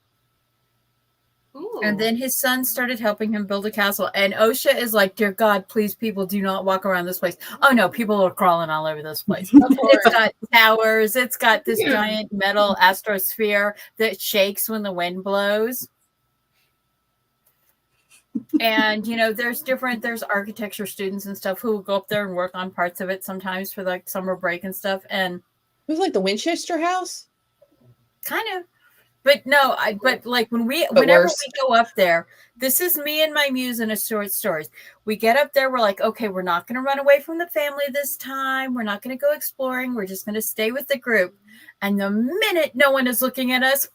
Ooh. And then his son started helping him build a castle. And OSHA is like, dear God, please, people, do not walk around this place. Oh, no, people are crawling all over this place. Of course. It's got towers. It's got this giant metal astrosphere that shakes when the wind blows. And, you know, there's architecture students and stuff who will go up there and work on parts of it sometimes for like summer break and stuff. And It was like the Winchester House. kind of, but no, but like whenever worse. we go up there, this is me and my muse in a short stories. We get up there, we're like, okay, we're not going to run away from the family this time. We're not going to go exploring. We're just going to stay with the group. And the minute no one is looking at us,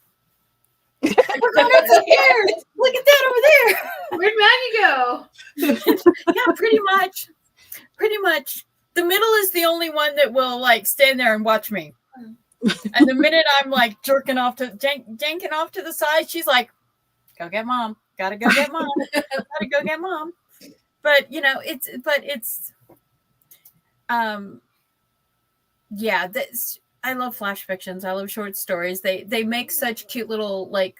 we're going upstairs. Look at that over there. Where'd Maggie go? Yeah, pretty much. Pretty much. The middle is the only one that will like stand there and watch me. And the minute I'm like janking off to the side, she's like, go get mom. Gotta go get mom. Gotta go get mom. But you know, I love flash fictions. I love short stories. They make such cute little side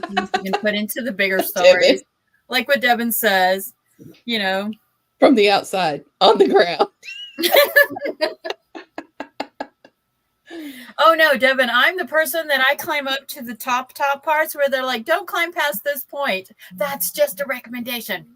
things you can put into the bigger stories. Like what Devin says, you know. From the outside, on the ground. Oh no, Devin, I'm the person that I climb up to the top parts where they're like, don't climb past this point. That's just a recommendation.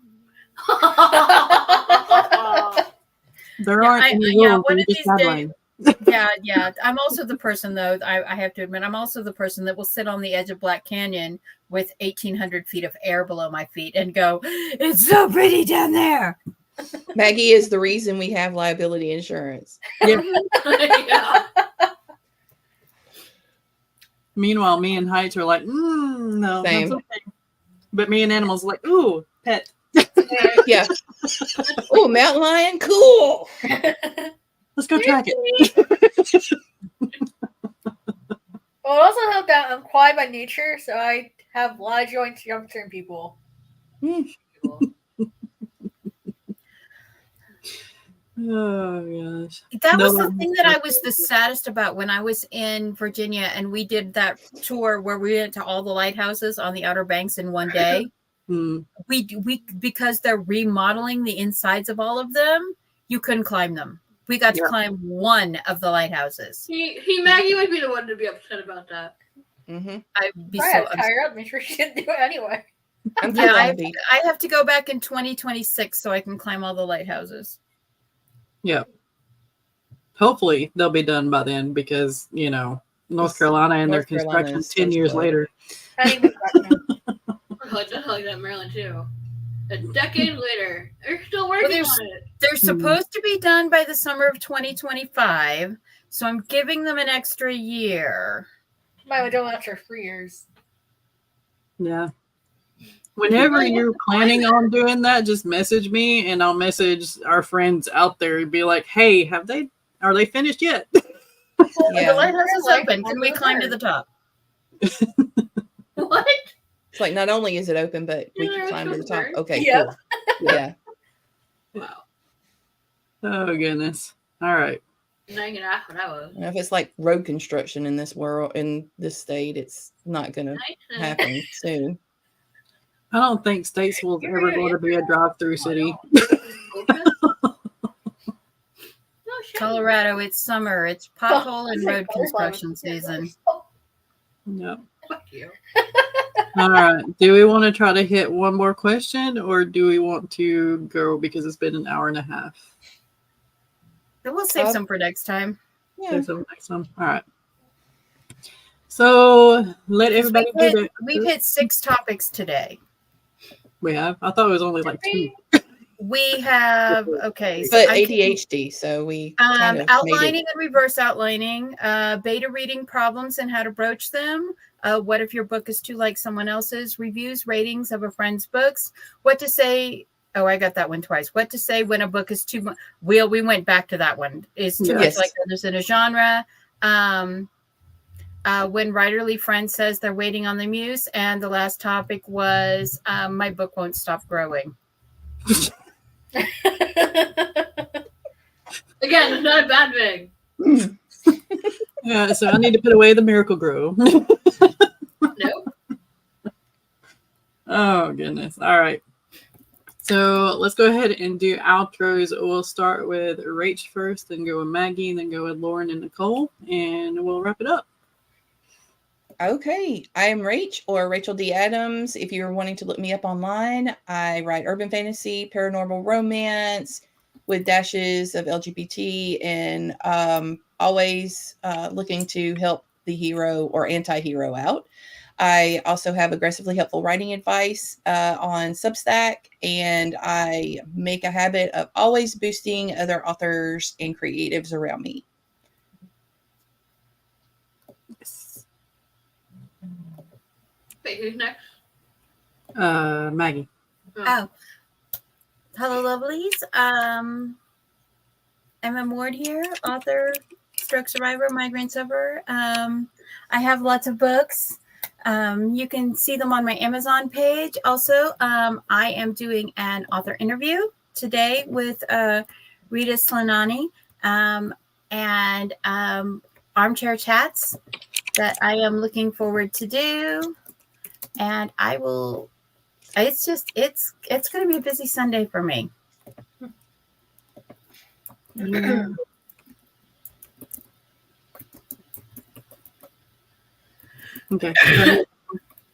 There aren't any rules. One of just these days. guidelines. Yeah. I'm also the person, though, I have to admit, I'm also the person that will sit on the edge of Black Canyon with 1,800 feet of air below my feet and go, it's so pretty down there. Maggie is the reason we have liability insurance. Yeah. Yeah. Meanwhile, me and Heights are like, no, Same. that's okay. But me and Animals are like, ooh, pet. Yeah. Oh, mountain lion, cool. Let's go track it. Well, it also helped that I'm quiet by nature, so I have a lot of joy to jump certain people. Oh gosh. That was the thing that I was the saddest about when I was in Virginia and we did that tour where we went to all the lighthouses on the Outer Banks in one day. We because they're remodeling the insides of all of them, you couldn't climb them. We got to climb one of the lighthouses. Maggie would be the one to be upset about that. Mm-hmm. I'd be I so had to upset. tire up, make sure she didn't do it anyway. Yeah, I have to go back in 2026 so I can climb all the lighthouses. Yeah. Hopefully they'll be done by then because, you know, North Carolina and their construction 10 years later. I like that Maryland too. A decade later, they're still working on it. They're supposed to be done by the summer of 2025, so I'm giving them an extra year. Might have done after 3 years. Yeah. Whenever you're planning on doing that, just message me and I'll message our friends out there and be like, hey, are they finished yet? Yeah. The lighthouse is open. Can we climb to the top? What? It's like not only is it open, but we can climb to the top. Okay, Yeah. cool. Yeah. Wow. Oh goodness. All right. Now you can ask what I was. And if it's like road construction in this world, in this state, it's not going to happen soon. I don't think Statesville's ever going to be a drive-through city. Colorado, it's summer. It's pothole and road construction season. No. Fuck you. All right. Do we want to try to hit one more question or do we want to go because it's been an hour and a half? We'll save some for next time. Yeah. Save some next time. All right. So let everybody do that. We've hit 6 topics today. We have? I thought it was only like 2. We have, okay. But ADHD, so we kind of outlining and reverse outlining, beta reading problems and how to broach them. What if your book is too like someone else's? Reviews, ratings of a friend's books. What to say. Oh, I got that one twice. What to say when a book is too much. We went back to that one. Is too much like others in a genre. When Writerly Friend says they're waiting on the muse, and the last topic was my book won't stop growing. Again, it's not a bad thing. Yeah, so I need to put away the Miracle Grow. Nope. Oh, goodness. All right. So let's go ahead and do outros. We'll start with Rach first, then go with Maggie, then go with Lauren and Nicole, and we'll wrap it up. Okay, I'm Rach, or Rachel D. Adams. If you're wanting to look me up online, I write urban fantasy, paranormal romance with dashes of LGBT, and always looking to help the hero or anti-hero out. I also have aggressively helpful writing advice on Substack, and I make a habit of always boosting other authors and creatives around me. Yes. Wait, who's next? Maggie. Oh. Hello, lovelies. M.M. Ward here, author, stroke survivor, migraine sufferer. I have lots of books. You can see them on my Amazon page. Also, I am doing an author interview today with Rita Slanani and armchair chats that I am looking forward to do. And I will, it's going to be a busy Sunday for me. Yeah. Okay.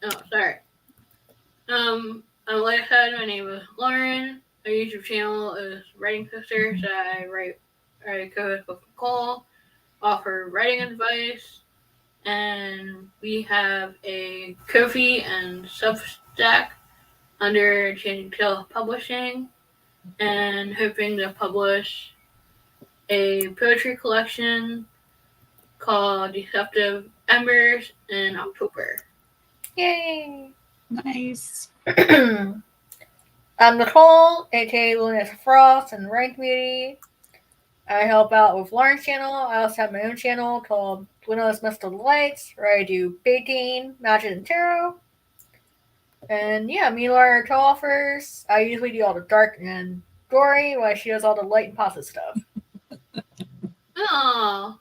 Oh, sorry. Like I said, my name is Lauren. My YouTube channel is Writing Sisters. I co-host with Nicole, offer writing advice, and we have a Ko-fi and Substack under Changing Tale Publishing, and hoping to publish a poetry collection called Deceptive Embers in October. Yay! Nice. I'm Nicole, aka Lunas Frost and Rank Beauty. I help out with Lauren's channel. I also have my own channel called Luna's Mystical Delights, where I do baking, magic, and tarot. And yeah, me and Lauren are co-authors. I usually do all the dark and gory, while she does all the light and positive stuff. Oh,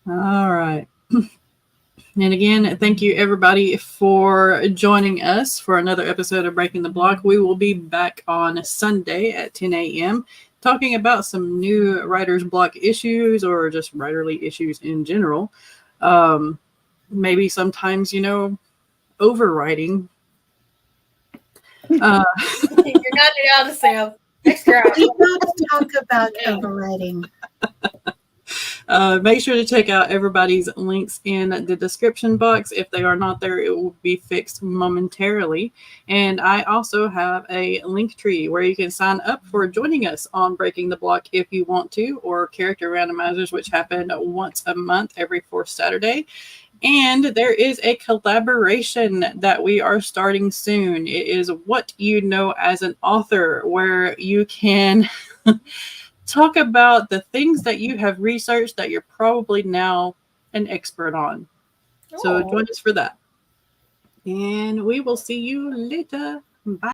All right. And again, thank you everybody for joining us for another episode of Breaking the Block. We will be back on Sunday at 10 a.m. talking about some new writer's block issues or just writerly issues in general. Maybe sometimes, overwriting. You're not allowed to Sam. Extra. We don't talk about overwriting. Make sure to check out everybody's links in the description box. If they are not there, it will be fixed momentarily. And I also have a link tree where you can sign up for joining us on Breaking the Block if you want to, or character randomizers, which happen once a month, every fourth Saturday. And there is a collaboration that we are starting soon. It is What You Know as an Author, where you can talk about the things that you have researched that you're probably now an expert on. So join us for that. And we will see you later. Bye.